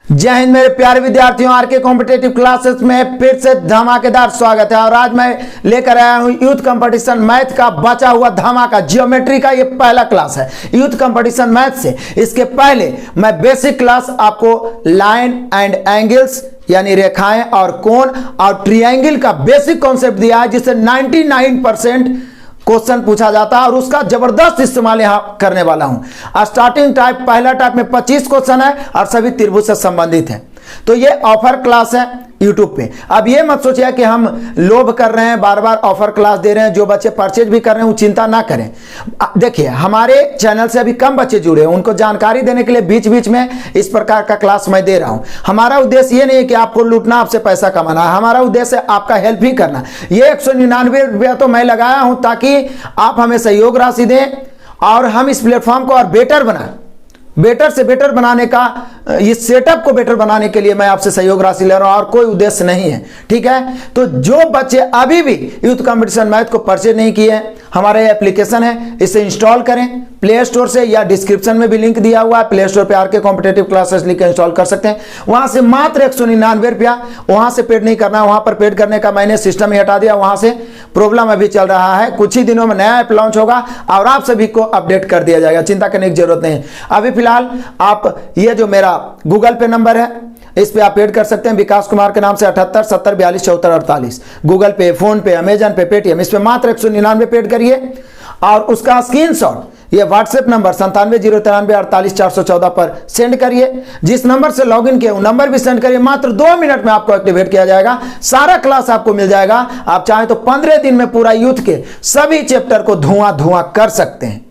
जय हिंद मेरे प्यारे विद्यार्थियों, आरके कॉम्पिटेटिव क्लासेस में फिर से धमाकेदार स्वागत है। और आज मैं लेकर आया हूं यूथ कंपटीशन मैथ का बचा हुआ धमाका। ज्योमेट्री का ये पहला क्लास है यूथ कंपटीशन मैथ से। इसके पहले मैं बेसिक क्लास आपको लाइन एंड एंगल्स यानी रेखाएं और कोण और ट्रायंगल का बेसिक कॉन्सेप्ट दिया है, जिससे 99% क्वेश्चन पूछा जाता है और उसका जबरदस्त इस्तेमाल यहां करने वाला हूं। स्टार्टिंग टाइप पहला टाइप में 25 क्वेश्चन है और सभी त्रिभुज से संबंधित है। तो ये ऑफर क्लास है यूट्यूब पे। अब ये मत सोचिए कि हम लोभ कर रहे हैं, बार बार ऑफर क्लास दे रहे हैं। जो बच्चे परचेज भी कर रहे हैं वो चिंता ना करें। देखिए, हमारे चैनल से अभी कम बच्चे जुड़े हैं, उनको जानकारी देने के लिए बीच बीच में इस प्रकार का क्लास मैं दे रहा हूं। हमारा उद्देश्य ये नहीं है कि आपको लूटना, आपसे पैसा कमाना है। हमारा उद्देश्य है आपका हेल्प ही करना। ये 199 रुपया तो मैं लगाया हूं ताकि आप हमें सहयोग राशि दें और हम इस प्लेटफॉर्म को और बेटर बनाएं। बेटर से बेटर बनाने का, इस सेटअप को बेटर बनाने के लिए मैं आपसे सहयोग राशि ले रहा हूं और कोई उद्देश्य नहीं है। ठीक है, तो जो बच्चे अभी भी यूथ कंपटीशन मैथ को परचेज नहीं किए हैं, हमारा ये एप्लीकेशन है, इसे इंस्टॉल करें प्ले स्टोर से या डिस्क्रिप्शन में भी लिंक दिया हुआ है। प्ले स्टोर पे आरके कॉम्पिटेटिव क्लासेस लिख के इंस्टॉल कर सकते हैं। वहां से मात्र 199 रुपया, वहां से पेड नहीं करना। वहां पर पेड करने का मैंने सिस्टम ही हटा दिया, वहां से प्रॉब्लम अभी चल रहा है। कुछ ही दिनों में नया ऐप लॉन्च होगा और आप सभी को अपडेट कर दिया जाएगा, चिंता करने की जरूरत नहीं है। अभी फिलहाल आप ये जो मेरा गूगल पे नंबर है, इस पे आप पेड कर सकते हैं विकास कुमार के नाम से 78 70 42 74 48। गूगल पे, फोन पे, अमेजन पे, पेटीएम, इस पे मात्र 199 पेड करिए और उसका स्क्रीनशॉट ये व्हाट्सएप नंबर 9709384414 पर सेंड करिए। जिस नंबर से लॉगिन किया वो नंबर भी सेंड करिए। मात्र 2 मिनट में आपको एक्टिवेट किया जाएगा, सारा क्लास आपको मिल जाएगा। आप चाहें तो 15 दिन में पूरा यूथ के सभी चैप्टर को धुआं कर सकते हैं।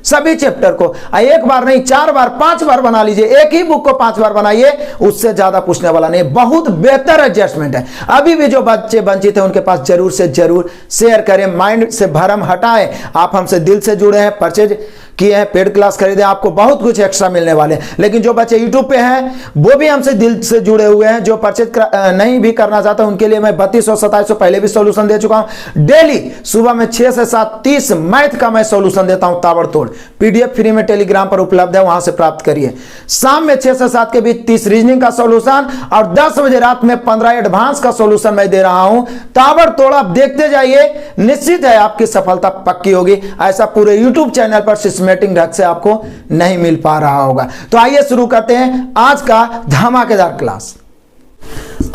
सभी चैप्टर को एक बार नहीं, 4 बार 5 बार बना लीजिए। एक ही बुक को 5 बार बनाइए, उससे ज्यादा पूछने वाला नहीं। बहुत बेहतर एडजस्टमेंट है। अभी भी जो बच्चे वंचित हैं उनके पास जरूर से जरूर शेयर करें। माइंड से भरम हटाएं। आप हमसे दिल से जुड़े हैं, परचेज किए हैं, पेड क्लास खरीदे, आपको बहुत कुछ एक्स्ट्रा मिलने वाले। लेकिन जो बच्चे यूट्यूब पे हैं वो भी हमसे दिल से जुड़े हुए हैं। जो परचेज नहीं भी करना चाहता उनके लिए मैं 3200 2700 पहले भी सॉल्यूशन दे चुका हूं। डेली सुबह में 6 से 7 30 मैथ का मैं सॉल्यूशन देता हूं ताबड़तोड़। पीडीएफ फ्री में टेलीग्राम पर उपलब्ध है, वहां से प्राप्त करिए। शाम में 6 से 7 के बीच 30 रीजनिंग का सॉल्यूशन और 10 बजे रात में 15 एडवांस का सॉल्यूशन मैं दे रहा हूं। ताबड़तोड़ आप देखते जाइए, निश्चित है आपकी सफलता पक्की होगी। ऐसा पूरे यूट्यूब चैनल पर सिस्टमैटिक ढंग से आपको नहीं मिल पा रहा होगा। तो आइए शुरू करते हैं आज का धमाकेदार क्लास।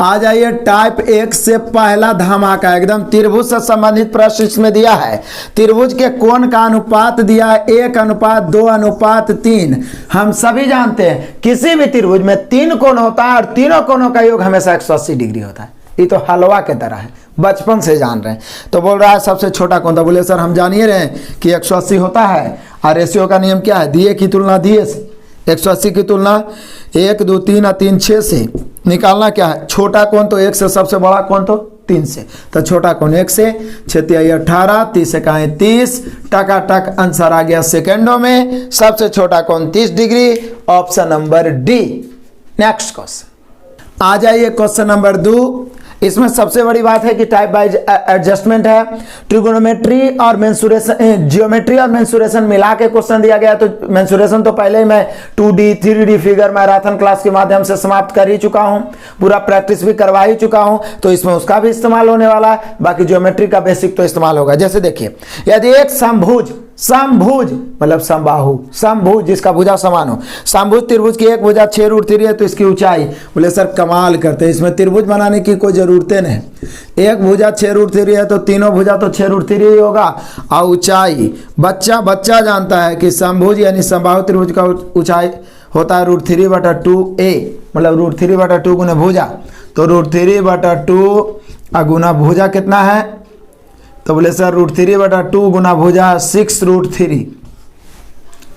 आ जाइए, टाइप 1 से पहला धमाका एकदम त्रिभुज से संबंधित प्रश्न इसमें दिया है। त्रिभुज के कोण का अनुपात दिया है 1:2:3। हम सभी जानते हैं किसी भी त्रिभुज में 3 कोण होता है और तीनों कोणों का योग हमेशा 180 डिग्री होता है। ये तो हलवा के तरह है, बचपन से जान रहे हैं। तो बोल रहा है सबसे छोटा कौन था? बोले सर हम जान ही रहे हैं कि 180 होता है और रेशियो का नियम क्या है? दिए की तुलना दिए से, 180 की तुलना 1 2 3 और 3 6 से निकालना क्या है? छोटा कौन तो 1 से, सबसे बड़ा कौन तो 3 से। तो छोटा कौन 1 से, 6 तिहाई 18, 30 से कहें 30, टकाटक आंसर आ गया सेकेंडों में। सबसे छोटा कौन 30 degree, option number D. Next question आ जाइए, क्वेश्चन नंबर 2। इसमें सबसे बड़ी बात है कि टाइप वाइज एडजस्टमेंट है। ट्रिगोनोमेट्री और मेंसुरेशन, जियोमेट्री और मेंसुरेशन मिला के क्वेश्चन दिया गया। तो मेंसुरेशन तो पहले ही मैं 2D 3D figure marathon class के माध्यम से समाप्त कर ही चुका हूं, पूरा प्रैक्टिस भी करवा ही चुका हूं। तो इसमें उसका भी इस्तेमाल होने वाला है। बाकी ज्योमेट्री का बेसिक तो इस्तेमाल होगा। जैसे देखिए, यदि एक समभुज मतलब समबाहु, समभुज जिसका भुजा समान हो, समभुज त्रिभुज की एक भुजा 6√3 है तो इसकी ऊंचाई, बोले सर कमाल करते हैं, इसमें त्रिभुज बनाने की कोई जरूरत नहीं। एक भुजा 6√3 है तो तीनों भुजा तो 6√3 ही होगा। और ऊंचाई बच्चा जानता है कि समभुज यानी समबाहु त्रिभुज का ऊंचाई होता है √3/2a, मतलब √3/2 गुना भुजा। तो √3/2 गुना भुजा कितना है? तो बोले सर √3/2 गुना भुजा 6√3।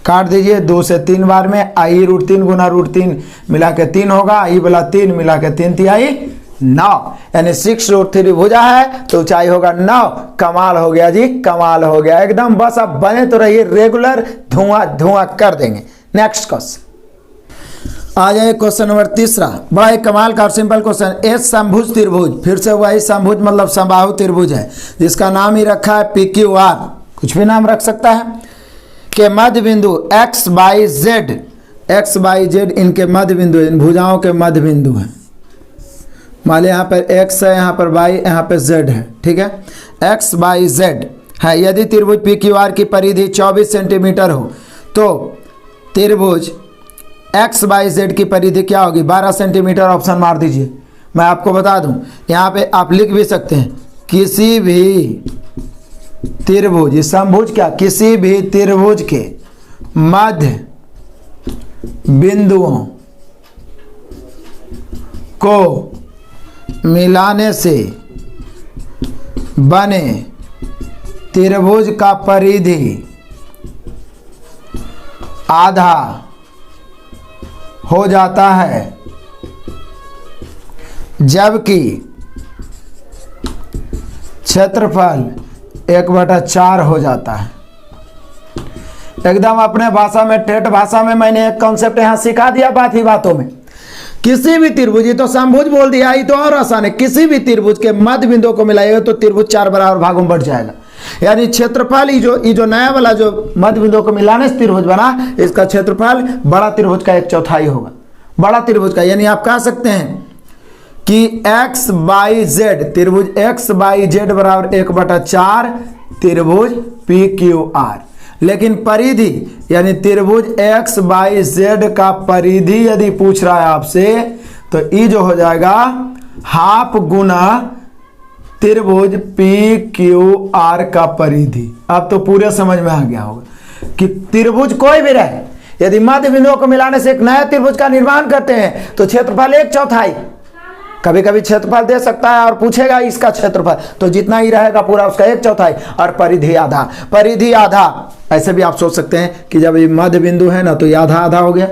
काट दीजिए 2 से 3 बार में। आई √3 गुना √3 मिला के 3 होगा। आई वाला 3 मिला के 3 तिहाई 9, यानी 6√3 भुजा है तो ऊंचाई होगा 9। कमाल हो गया जी, कमाल हो गया एकदम। बस अब बने तो रहिए रेगुलर, धुआं कर देंगे। नेक्स्ट क्वेश्चन आ जाए, क्वेश्चन नंबर 3। बड़ा एक कमाल का और सिंपल क्वेश्चन। एक समभुज त्रिभुज, फिर से वही समभुज मतलब समबाहु त्रिभुज है, जिसका नाम ही रखा है PQR, कुछ भी नाम रख सकता है, के मध्य बिंदु XYZ एक्स वाई जेड इनके मध्य बिंदु है, इन भुजाओं के मध्य बिंदु हैं। मान लिया यहाँ पर एक्स है, यहाँ पर वाई, यहाँ पर जेड है, ठीक है। एक्स वाई जेड है। यदि त्रिभुज पी क्यू आर की परिधि 24 सेंटीमीटर हो तो त्रिभुज एक्स वाई जेड की परिधि क्या होगी? 12 सेंटीमीटर। ऑप्शन मार दीजिए। मैं आपको बता दूं, यहाँ पे आप लिख भी सकते हैं किसी भी त्रिभुज, समभुज क्या, किसी भी त्रिभुज के मध्य बिंदुओं को मिलाने से बने त्रिभुज का परिधि आधा हो जाता है, जबकि क्षेत्रफल 1/4 हो जाता है। एकदम अपने भाषा में, ठेठ भाषा में मैंने एक कॉन्सेप्ट यहां सिखा दिया बात ही बातों में। किसी भी त्रिभुज, ये तो समभुज बोल दिया, ये तो और आसान है। किसी भी त्रिभुज के मध्य बिंदु को मिलाएगा तो त्रिभुज 4 बराबर भागों में बढ़ जाएगा। यानी क्षेत्रफल, ये जो नया वाला जो मध्य बिंदु को मिलाने से त्रिभुज बना, इसका क्षेत्रफल बड़ा त्रिभुज का 1/4 होगा, बड़ा त्रिभुज का। यानी आप कह सकते हैं कि एक्स बाई जेड, त्रिभुज एक्स बाई जेड बराबर 1/4 त्रिभुज पी क्यू आर। लेकिन परिधि यानी त्रिभुज एक्स बाई जेड का परिधि यदि पूछ रहा है आपसे, तो ये जो हो जाएगा हाफ गुना त्रिभुज पी क्यू आर का परिधि। अब तो पूरे समझ में आ गया होगा कि त्रिभुज कोई भी रहे, यदि मध्य बिंदुओं को मिलाने से एक नया त्रिभुज का निर्माण करते हैं तो क्षेत्रफल 1/4, कभी कभी क्षेत्रफल दे सकता है और पूछेगा इसका क्षेत्रफल, तो जितना ही रहेगा पूरा उसका 1/4, और परिधि आधा। परिधि आधा ऐसे भी आप सोच सकते हैं कि जब ये मध्य बिंदु है ना, तो ये आधा आधा हो गया,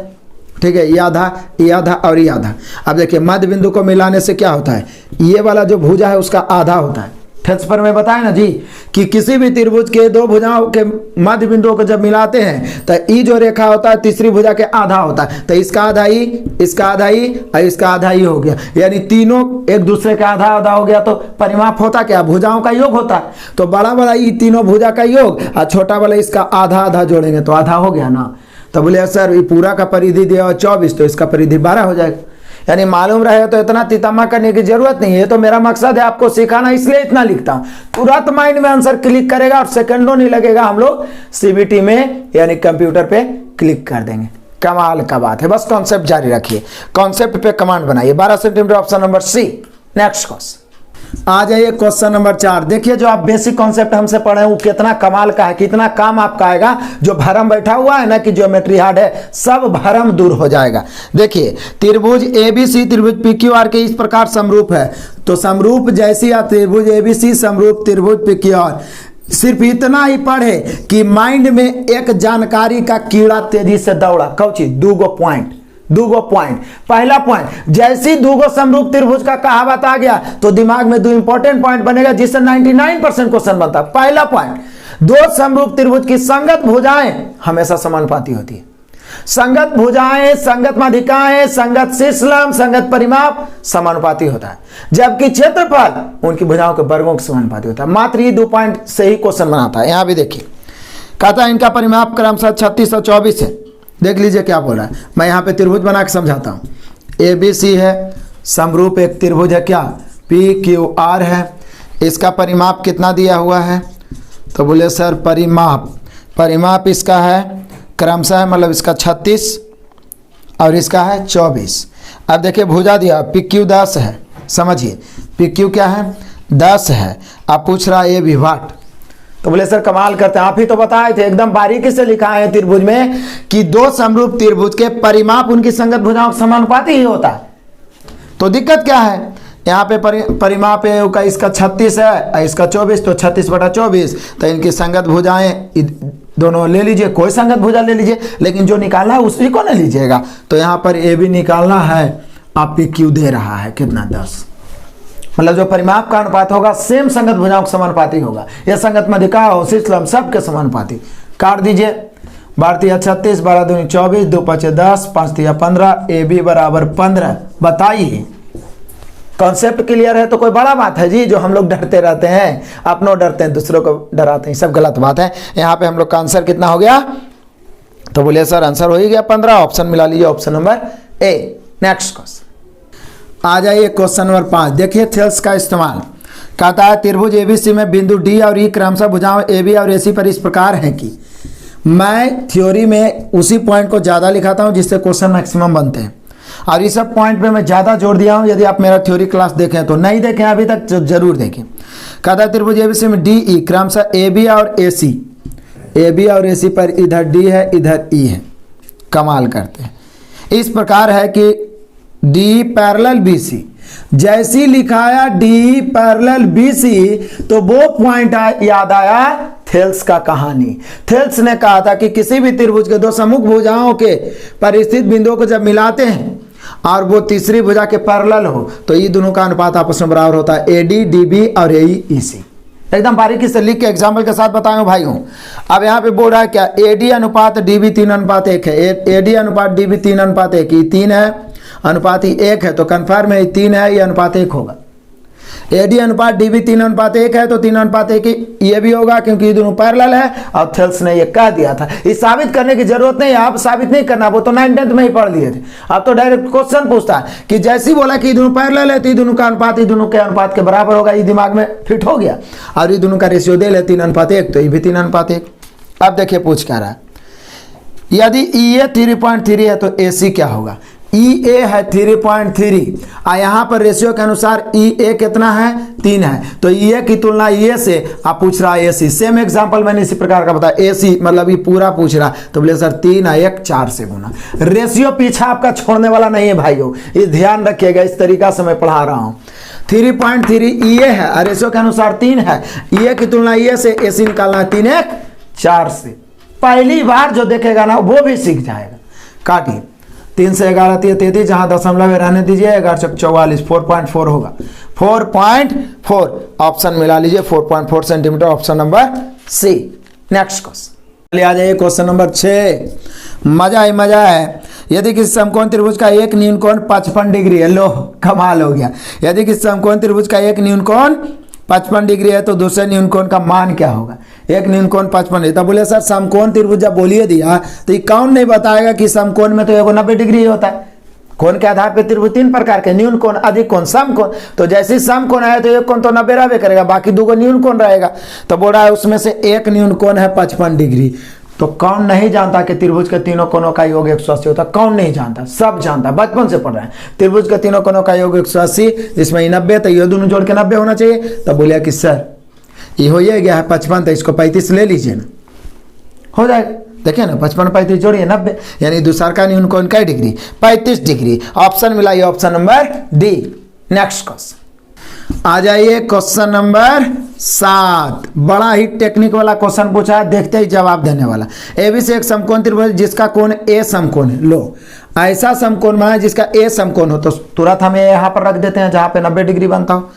ठीक है। ये आधा और ये आधा। अब देखिए मध्य बिंदु को मिलाने से क्या होता है, ये वाला जो भुजा है उसका आधा होता है। ठेस पर में बताया ना जी कि किसी भी त्रिभुज के दो भुजाओं के मध्य बिंदुओं को जब मिलाते हैं तो ई जो रेखा होता है तीसरी भुजा के आधा होता है। तो इसका आधा ही, इसका आधा ही और इसका आधा ही हो गया, यानी तीनों एक दूसरे का आधा आधा हो गया। तो परिमाप होता क्या, भुजाओं का योग होता है। तो बड़ा वाला ये तीनों भुजा का योग और छोटा वाला इसका आधा आधा जोड़ेंगे तो आधा हो गया ना। तो बोले सर ये पूरा का परिधि दिया 24, तो इसका परिधि 12 हो जाएगा। यानी मालूम रहे तो इतना तितम्मा करने की जरूरत नहीं है। तो मेरा मकसद है आपको सिखाना, इसलिए इतना लिखता हूं। तुरंत माइंड में आंसर क्लिक करेगा और सेकंडों नहीं लगेगा, हम लोग सीबीटी में यानी कंप्यूटर पे क्लिक कर देंगे। कमाल का बात है। बस कॉन्सेप्ट जारी रखिए, कॉन्सेप्ट पे कमांड बनाइए। 12 centimetre, option number C. Next question आ जाइए, क्वेश्चन नंबर 4। देखिए जो आप बेसिक कॉन्सेप्ट हमसे पढ़े वो कितना कमाल का है, कितना काम आपका आएगा। जो भरम बैठा हुआ है ना कि ज्योमेट्री हार्ड है, सब भरम दूर हो जाएगा। देखिए त्रिभुज एबीसी त्रिभुज पीक्यूआर के इस प्रकार समरूप है। तो समरूप जैसी या त्रिभुज एबीसी समरूप त्रिभुज पीक्यूआर, सिर्फ इतना ही पढ़े कि माइंड में एक जानकारी का कीड़ा तेजी से दौड़ा। कौची? दूगो पॉइंट। पहला पॉइंट, जैसी दूगो समरूप त्रिभुज का कहावत आ गया तो दिमाग में 2 इंपॉर्टेंट पॉइंट बनेगा जिससे 99% क्वेश्चन बनता है। पहला पॉइंट, दो समरूप त्रिभुज की संगत भुजाएं हमेशा समानुपाती होती है। संगत भुजाएं, संगत माध्यिकाएं, संगत शीर्षलंब, संगत परिमाप समानुपाती होता है, जबकि क्षेत्रफल उनकी भुजाओं के वर्गों के समानुपाती होता है। मात्र ये 2 पॉइंट से ही क्वेश्चन बनाता है। यहां भी देखिए, कहता है इनका परिमाप क्रमशः 36 और 24 है। देख लीजिए क्या बोल रहा है। मैं यहाँ पे त्रिभुज बना के समझाता हूँ। ए बी सी है, समरूप एक त्रिभुज है, क्या पी क्यू आर है। इसका परिमाप कितना दिया हुआ है? तो बोले सर परिमाप इसका है क्रमशः, मतलब इसका 36 और इसका है 24। अब देखिए भुजा दिया पी क्यू 10 है। समझिए पी क्यू क्या है? 10 है। अब पूछ रहा है ए विभाट। तो बोले सर कमाल करते हैं, आप ही तो बताए थे, एकदम बारीकी से लिखा है त्रिभुज में कि दो समरूप त्रिभुज के परिमाप उनकी संगत भुजाओं के समानुपाती ही होता है। तो दिक्कत क्या है? यहाँ पे परिमाप है का इसका 36 है, इसका 24, तो 36/24। तो इनकी संगत भुजाएं दोनों ले लीजिए, कोई संगत भुजा ले लीजिए, लेकिन जो निकालना है उसी को ना लीजिएगा। तो यहाँ पर ए भी निकालना है, आप पी क्यू दे रहा है कितना 10, मतलब जो परिमाप का अनुपात होगा सेम संगत भुजाओं के समानुपाती होगा। यह संगत माध्यिका हो, शीर्षलंब, सबके समानुपाती। काट दीजिए, 12 36, 12 दूनी 24, 2 5 10, 5 15, ए बी बराबर 15। बताइए कॉन्सेप्ट क्लियर है तो कोई बड़ा बात है जी। जो हम लोग डरते रहते हैं, अपनों डरते हैं, दूसरों को डराते हैं, सब गलत बात है। यहाँ पे हम लोग का आंसर कितना हो गया? तो बोलिए सर आंसर हो ही गया 15, ऑप्शन मिला लीजिए option number A. Next question आ जाइए क्वेश्चन नंबर 5। देखिए थेल्स का इस्तेमाल। कहता है त्रिभुज एबीसी में बिंदु डी और ई क्रमशः भुजाओं एबी और एसी पर इस प्रकार है कि, मैं थ्योरी में उसी पॉइंट को ज़्यादा लिखाता हूँ जिससे क्वेश्चन मैक्सिमम बनते हैं, और इस सब पॉइंट पे मैं ज़्यादा जोर दिया हूँ। यदि आप मेरा थ्योरी क्लास देखें तो, नहीं देखें अभी तक तो जरूर देखें। कहता है त्रिभुज एबीसी में डी ई क्रमशः एबी और एसी पर इधर डी है इधर ई है। कमाल करते हैं। इस प्रकार है कि डी पैरेलल बीसी, जैसी लिखाया डी पैरेलल बीसी तो वो पॉइंट याद आया थेल्स का कहानी। थेल्स ने कहा था कि किसी भी त्रिभुज के दो सम्मुख भुजाओं के परिस्थित बिंदुओं को जब मिलाते हैं और वो तीसरी भुजा के पैरेलल हो तो ये दोनों का अनुपात आपस में बराबर होता है, एडी डीबी और एई ईसी। एकदम बारीकी से लिख के एग्जाम्पल के साथ बताऊं भाइयों। अब यहाँ पे बोल रहा है क्या, एडी अनुपात डीबी 3:1 है, एडी अनुपात डीबी 3:1, ये 3 है, अनुपात ही 1 है तो कन्फर्म है 3 है, ये अनुपात 1 होगा। एडी अनुपात डीबी 3:1 है तो 3:1 ये भी होगा क्योंकि ये दोनों पैरेलल है। और थेल्स ने ये कह दिया था। ये साबित करने की जरूरत नहीं है, आप साबित नहीं करना, वो तो 9th में ही पढ़ लिए थे। अब तो डायरेक्ट क्वेश्चन पूछता है कि जैसी बोला कि ये दोनों पैरेलल है तो ये दोनों का अनुपात ये दोनों के अनुपात के बराबर होगा, ये दिमाग में फिट हो गया। और ये दोनों का रेशियो दे ले 3:1 तो ये भी 3:1। अब देखिए पूछ क्या रहा है, यदि EA 3.3 है तो AC क्या होगा। EA है 3.3 और यहाँ पर रेशियो के अनुसार EA कितना है 3 है, तो EA की तुलना EA से आप पूछ रहा है AC। सेम एग्जांपल मैंने इसी प्रकार का बताया, AC मतलब ये पूरा पूछ रहा तो बोले सर 3 और 1 4 से गुना। रेशियो पीछा आपका छोड़ने वाला नहीं है भाइयों, ये ध्यान रखिएगा, इस तरीका से मैं पढ़ा रहा हूँ। 3.3 EA है और रेशियो के अनुसार 3 है, EA की तुलना EA से AC निकालना है 3 1 4 से। पहली बार जो देखेगा ना वो भी सीख जाएगा। काटिए 3 से 11 33, जहां दशमलव रहने दीजिए, 11 चौक 44, 4.4 होगा, 4.4 ऑप्शन मिला लीजिए 4.4 centimetre, option number C. Next question ले आ जाइए क्वेश्चन नंबर 6। मजा ही मजा है। यदि किसी समकोण त्रिभुज का एक न्यून कोण 55 डिग्री है, लो कमाल हो गया। यदि किसी समकोण त्रिभुज का एक न्यून कोण 55 डिग्री है तो दूसरे न्यून कोण का मान क्या होगा। एक न्यून कोण 55 है तो बोले सर समकोण त्रिभुज जब बोलिए दिया तो ये कौन नहीं बताएगा कि समकोण में तो 90 डिग्री होता है। कोण के आधार पर त्रिभुज 3 प्रकार के, न्यून कोण, अधिक कोण, सम कोण। तो जैसे सम कोण आया तो एक कोण तो 90 रहबे करेगा, बाकी 2 न्यून कोण रहेगा। तो बोल रहा है उसमें से एक न्यून कोण है 55 डिग्री। तो कौन नहीं जानता कि त्रिभुज के तीनों कोणों का योग 180 होता है। कौन नहीं जानता, सब जानता, बचपन से पढ़ रहे हैं। त्रिभुज के तीनों कोणों का योग 180, जिसमें 90 तो ये दोनों जोड़ के 90 होना चाहिए। तब बोलिए कि सर ये हो गया है 55 तो इसको 35 ले लीजिए ना, हो जाएगा। देखिए ना 55 35 जोड़िए 90, यानी दूसरा का न्यून कोण क्या डिग्री 35 डिग्री। ऑप्शन मिला ये option number D. Next question आ जाइए क्वेश्चन नंबर 7। बड़ा ही टेक्निक वाला क्वेश्चन पूछा है, देखते ही जवाब देने वाला। एबी से एक समकोण त्रिभुज जिसका कोण ए समकोण है। लो ऐसा समकोण बना जिसका ए समकोण हो तो तुरंत हम यहाँ पर रख देते हैं जहाँ पे 90 डिग्री बनता हो।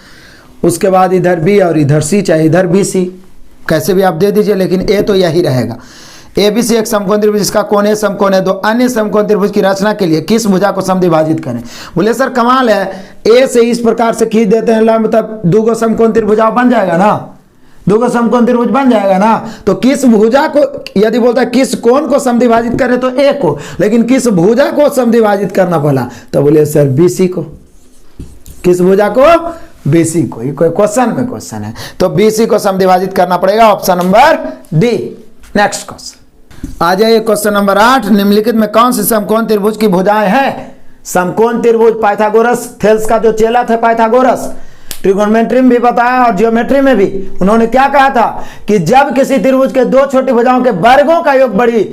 उसके बाद इधर बी और इधर सी, चाहे इधर बी सी कैसे भी आप दे दीजिए, लेकिन ए तो यही रहेगा। ए बी सी एक समकोण त्रिभुज जिसका कोण ए समकोण है, दो अन्य समकोण त्रिभुज की रचना के लिए किस भुजा को समद्विभाजित करें। बोले सर कमाल है, ए से इस प्रकार से खींच देते हैं लंब, तब 2 समकोण त्रिभुजा बन जाएगा ना, 2 समकोण त्रिभुज बन जाएगा ना। तो किस भुजा को, यदि बोलता है किस कोण को समद्विभाजित करें तो ए को, लेकिन किस भुजा को समद्विभाजित करना पड़ा तो बोले सर बीसी को। किस भुजा को, बीसी को। ये कोई क्वेश्चन में क्वेश्चन है तो बीसी को समद्विभाजित करना पड़ेगा, option number D. Next question आ जाइए क्वेश्चन नंबर 8। निम्नलिखित में कौन सी समकोण त्रिभुज की भुजाएं हैं। समकोण त्रिभुज पाइथागोरस, थेल्स का जो चेला था पाइथागोरस, ट्रिगोनोमेट्री में भी बताया और जियोमेट्री में भी। उन्होंने क्या कहा था कि जब किसी त्रिभुज के 2 छोटी भुजाओं के वर्गों का योग बड़ी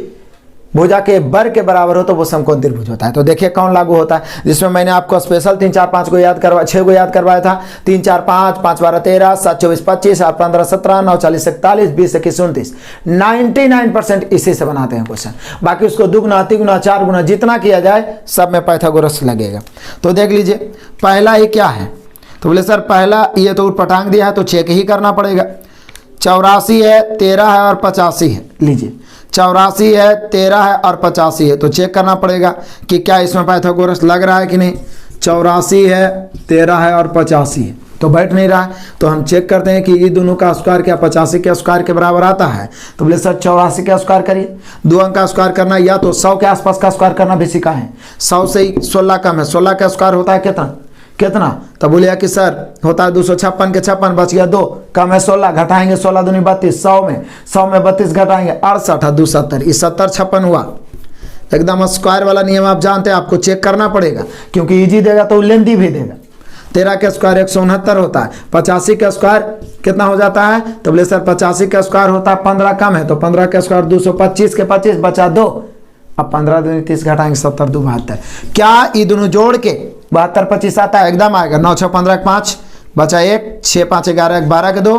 भुजा के वर्ग के बराबर हो तो वो समकोण त्रिभुज होता है। तो देखिए कौन लागू होता है, जिसमें मैंने आपको स्पेशल 3 4 5 को याद करवा 6 को याद करवाया था। 3 4 5 5 12 13 7 24 25 8 15 17 9 40 41 20 21 29 99% इसी से बनाते हैं क्वेश्चन। बाकी उसको दुगुना 3 गुना 4 गुना जितना किया जाए सब में पाइथागोरस लगेगा। तो देख लीजिए पहला ही क्या है, तो बोले सर पहला ये तो पटांग दिया है तो चेक ही करना पड़ेगा। 84 है, 13 है और 85 है। लीजिए 84 है, 13 है और 85 है, तो चेक करना पड़ेगा कि क्या इसमें पाइथागोरस लग रहा है कि नहीं। 84 है, 13 है और 85 है, तो बैठ नहीं रहा है। तो हम चेक करते हैं कि ये दोनों का स्क्वायर क्या 85 के स्क्वायर के बराबर आता है। तो बोले सर 84 का स्क्वायर करिए। 2 अंक का स्क्वायर करना या तो 100 के आसपास का स्क्वायर करना भी सीखा है। 100 से ही 16 कम है, 16 का स्क्वायर होता है कितना। तो बोलिए कि सर होता है 256 के 56 बच गया 2, कम है 16, घटाएंगे 16 दूनी 32, 100 में 32 घटाएंगे 68 है 270, इस 70 56 हुआ। एकदम स्क्वायर वाला नियम आप जानते हैं, आपको चेक करना पड़ेगा क्योंकि इजी देगा तो लेंदी भी देगा। 13 का स्क्वायर 169 होता है। 85 का स्क्वायर कितना हो जाता है। तो बोले सर 85 का स्क्वायर होता है 15 कम है, तो 15 का स्क्वायर 225 के 25 बचा 2, अब 15 दूनी 30 घटाएंगे 70 2 72। क्या ये दोनों जोड़ के 72 25 आता है, एकदम आएगा। 9 6 15 5 बचा 1, 6 5 11 12 के 2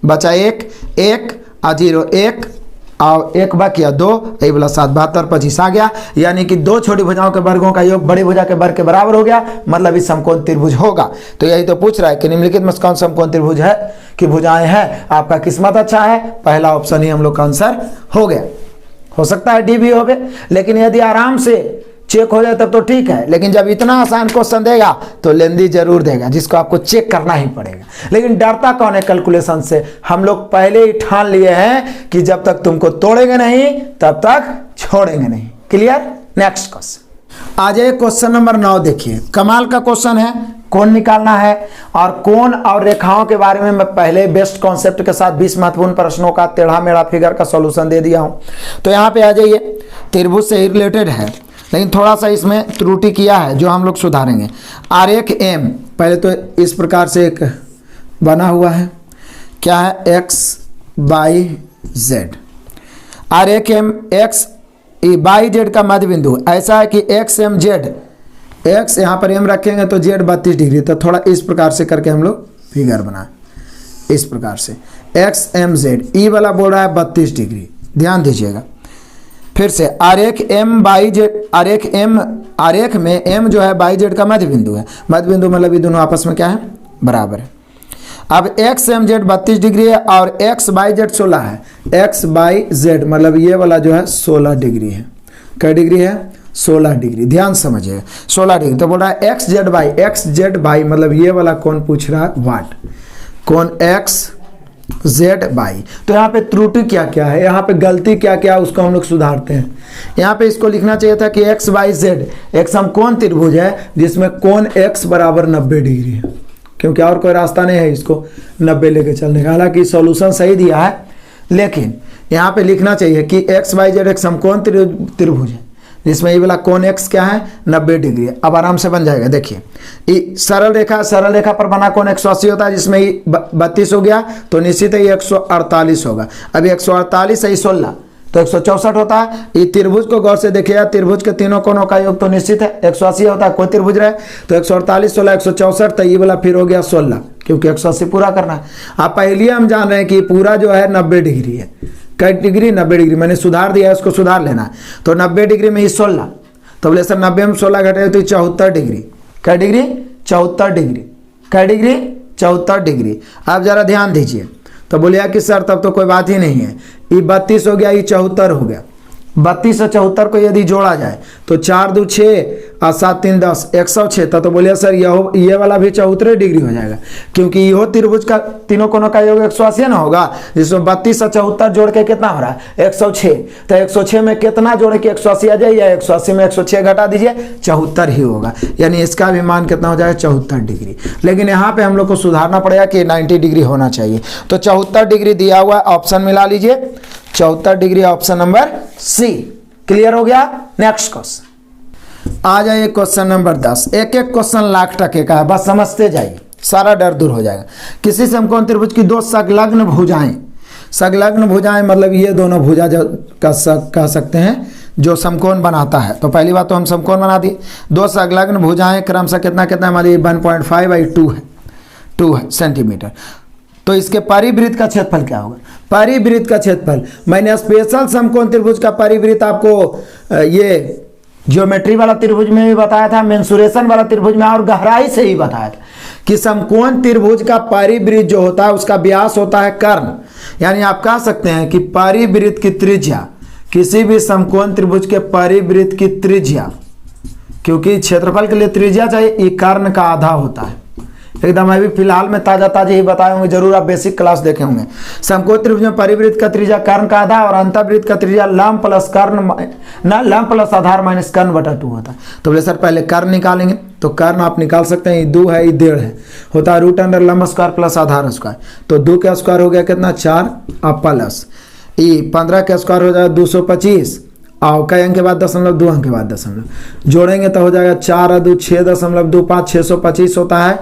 बचा 1 1 0 1 और 1 बाकी 2, यही बोला 7 72 25 आ गया। यानी कि 2 छोटी भुजाओं के वर्गों का योग बड़ी भुजा के वर्ग के बराबर हो गया, मतलब इस समकोण त्रिभुज होगा। तो यही तो पूछ रहा है कि निम्नलिखित में कौन समकोण त्रिभुज है कि भुजाएं हैं। आपका किस्मत अच्छा है, पहला ऑप्शन ही हम लोग का आंसर हो गया। हो सकता है डी भी हो गए, लेकिन यदि आराम से चेक हो जाए तब तो ठीक है, लेकिन जब इतना आसान क्वेश्चन देगा तो लेंदी जरूर देगा, जिसको आपको चेक करना ही पड़ेगा। लेकिन डरता कौन है कैलकुलेशन से। हम लोग पहले ही ठान लिए हैं कि जब तक तुमको तोड़ेंगे नहीं तब तक छोड़ेंगे नहीं। क्लियर। नेक्स्ट क्वेश्चन आ जाए, क्वेश्चन नंबर 9 देखिए, कमाल का क्वेश्चन है। कोण निकालना है और कोण और रेखाओं के बारे में मैं पहले बेस्ट कॉन्सेप्ट के साथ 20 महत्वपूर्ण प्रश्नों का टेढ़ा मेढ़ा फिगर का सॉल्यूशन दे दिया हूं। तो यहाँ पे आ जाइए, त्रिभुज से ही रिलेटेड है लेकिन थोड़ा सा इसमें त्रुटि किया है जो हम लोग सुधारेंगे। आरेख एम पहले तो इस प्रकार से एक बना हुआ है, क्या है x y z। आरेख एम x y z का मध्य बिंदु ऐसा है कि x m z, x यहाँ पर m रखेंगे तो z 32 डिग्री। तो थोड़ा इस प्रकार से करके हम लोग फिगर बनाए, इस प्रकार से x m z। ई वाला बोल रहा है 32 डिग्री, ध्यान दीजिएगा। फिर से आरेख एम बाई जेड, आरेख में एम जो है बाई जेड का मध्य बिंदु है। मध्य बिंदु मतलब ये दोनों आपस में क्या है, बराबर है। अब एक्स एम जेड 32 डिग्री है और एक्स बाई जेड 16 है। एक्स बाई जेड मतलब ये वाला जो है 16 डिग्री है। क्या डिग्री है, 16 डिग्री। ध्यान समझिए 16 डिग्री। तो बोल रहा है एक्स जेड बाई मतलब ये वाला कौन पूछ रहा है, वाट, कौन एक्स जेड बाई। तो यहाँ पे त्रुटि क्या क्या है, यहाँ पे गलती क्या क्या है उसको हम लोग सुधारते हैं। यहाँ पे इसको लिखना चाहिए था कि एक्स बाई जेड एक समकोण त्रिभुज है जिसमें कोण एक्स बराबर 90 डिग्री है, क्योंकि और कोई रास्ता नहीं है इसको 90 लेके चलने का। हालांकि सॉल्यूशन सही दिया है, लेकिन यहाँ पे लिखना चाहिए कि एक्स बाई जेड एक समकोण त्रिभुज है जिसमें ये वाला कोण x क्या है, 90 डिग्री। अब आराम से बन जाएगा। देखिए सरल रेखा पर बना कोण 180 होता है, जिसमें ये 32 हो गया तो निश्चित है ये 148 होगा। अभी 148 है 16 तो 164 होता है। ये त्रिभुज को गौर से देखिएगा, त्रिभुज के तीनों कोणों का योग तो निश्चित है 180 होता है, कोई त्रिभुज रहे तो 148 16 164, तो ये वाला फिर हो गया 16 क्योंकि 180 पूरा करना है। आप पहले हम जान रहे हैं कि पूरा जो है 90 डिग्री है। कई डिग्री, 90 डिग्री। मैंने सुधार दिया है, उसको सुधार लेना है। तो 90 डिग्री में ही 16, तो बोले सर 90 में 16 घटे तो 74 डिग्री। क्या डिग्री, 74 डिग्री। क्या डिग्री, 74 डिग्री। आप जरा ध्यान दीजिए। तो बोलिए कि सर तब तो कोई बात ही नहीं है, ये 32 हो गया, ये 74 हो गया। 32 और 74 को यदि जोड़ा जाए तो 4 2 6 और 7 3 10 106। तो बोलिए सर ये वाला भी 74 डिग्री हो जाएगा, क्योंकि यह त्रिभुज का तीनों कोनों का योग 180 ना होगा, जिसमें 32 और 74 जोड़ के कितना हो रहा है 106। तो 106 में कितना जोड़े कि 180 आ जाए, या 180 में 106 घटा दीजिए 74 ही होगा। यानी इसका भी मान कितना हो जाएगा 74 डिग्री। लेकिन यहाँ पे हम लोग को सुधारना पड़ेगा कि 90 डिग्री होना चाहिए। तो 74 डिग्री दिया हुआ ऑप्शन मिला लीजिए, 74 degree option number C. Clear हो गया। नेक्स्ट क्वेश्चन आ जाइए, क्वेश्चन नंबर 10। एक एक क्वेश्चन लाख टके का है, बस समझते जाइए, सारा डर दूर हो जाएगा। किसी समकोण त्रिभुज की दो संलग्न भुजाएं, संलग्न भुजाएं मतलब ये दोनों भुजा कह सकते हैं जो समकोण बनाता है। तो पहली बात तो हम समकोण बना दिए। दो संलग्न भुजाएं क्रमशः कितना कितना हमारी 1.5 बाई 2 है, 2 है सेंटीमीटर। तो इसके परिवृत्त का क्षेत्रफल क्या होगा, परिवृत्त का क्षेत्रफल। मैंने स्पेशल समकोण त्रिभुज का परिवृत्त आपको ये ज्योमेट्री वाला त्रिभुज में भी बताया था, मेंसुरेशन वाला त्रिभुज में और गहराई से ही बताया था कि समकोण त्रिभुज का परिवृत्त जो होता है उसका व्यास होता है कर्ण। यानी आप कह सकते हैं कि परिवृत्त की त्रिज्या, किसी भी समकोण त्रिभुज के परिवृत्त की त्रिज्या, क्योंकि क्षेत्रफल के लिए त्रिज्या चाहिए, ये कर्ण का आधा होता है। एकदम अभी फिलहाल में ताजा ही बताए होंगे, जरूर आप बेसिक क्लास देखे होंगे। समकोण त्रिभुज में परिवृत्त का त्रिज्या कर्ण का आधा और अंतःवृत्त का त्रिज्या लंब प्लस कर्ण लंब प्लस आधार माइनस कर्ण बटा 2 होता है। तो बोले सर पहले कर्ण निकालेंगे, तो कर्ण आप निकाल सकते हैं, ये 2 है, ये 1.5 है, होता है रूट अंडर लंब स्क्वायर प्लस आधार स्क्वायर। तो 2 का स्क्वायर हो गया कितना 4 और प्लस ये 15 का स्क्वायर हो जाएगा 225 और कई अंक के बाद दशमलव 2 अंक के बाद दशमलव जोड़ेंगे तो हो जाएगा 4 और 2 6.25 625 होता है।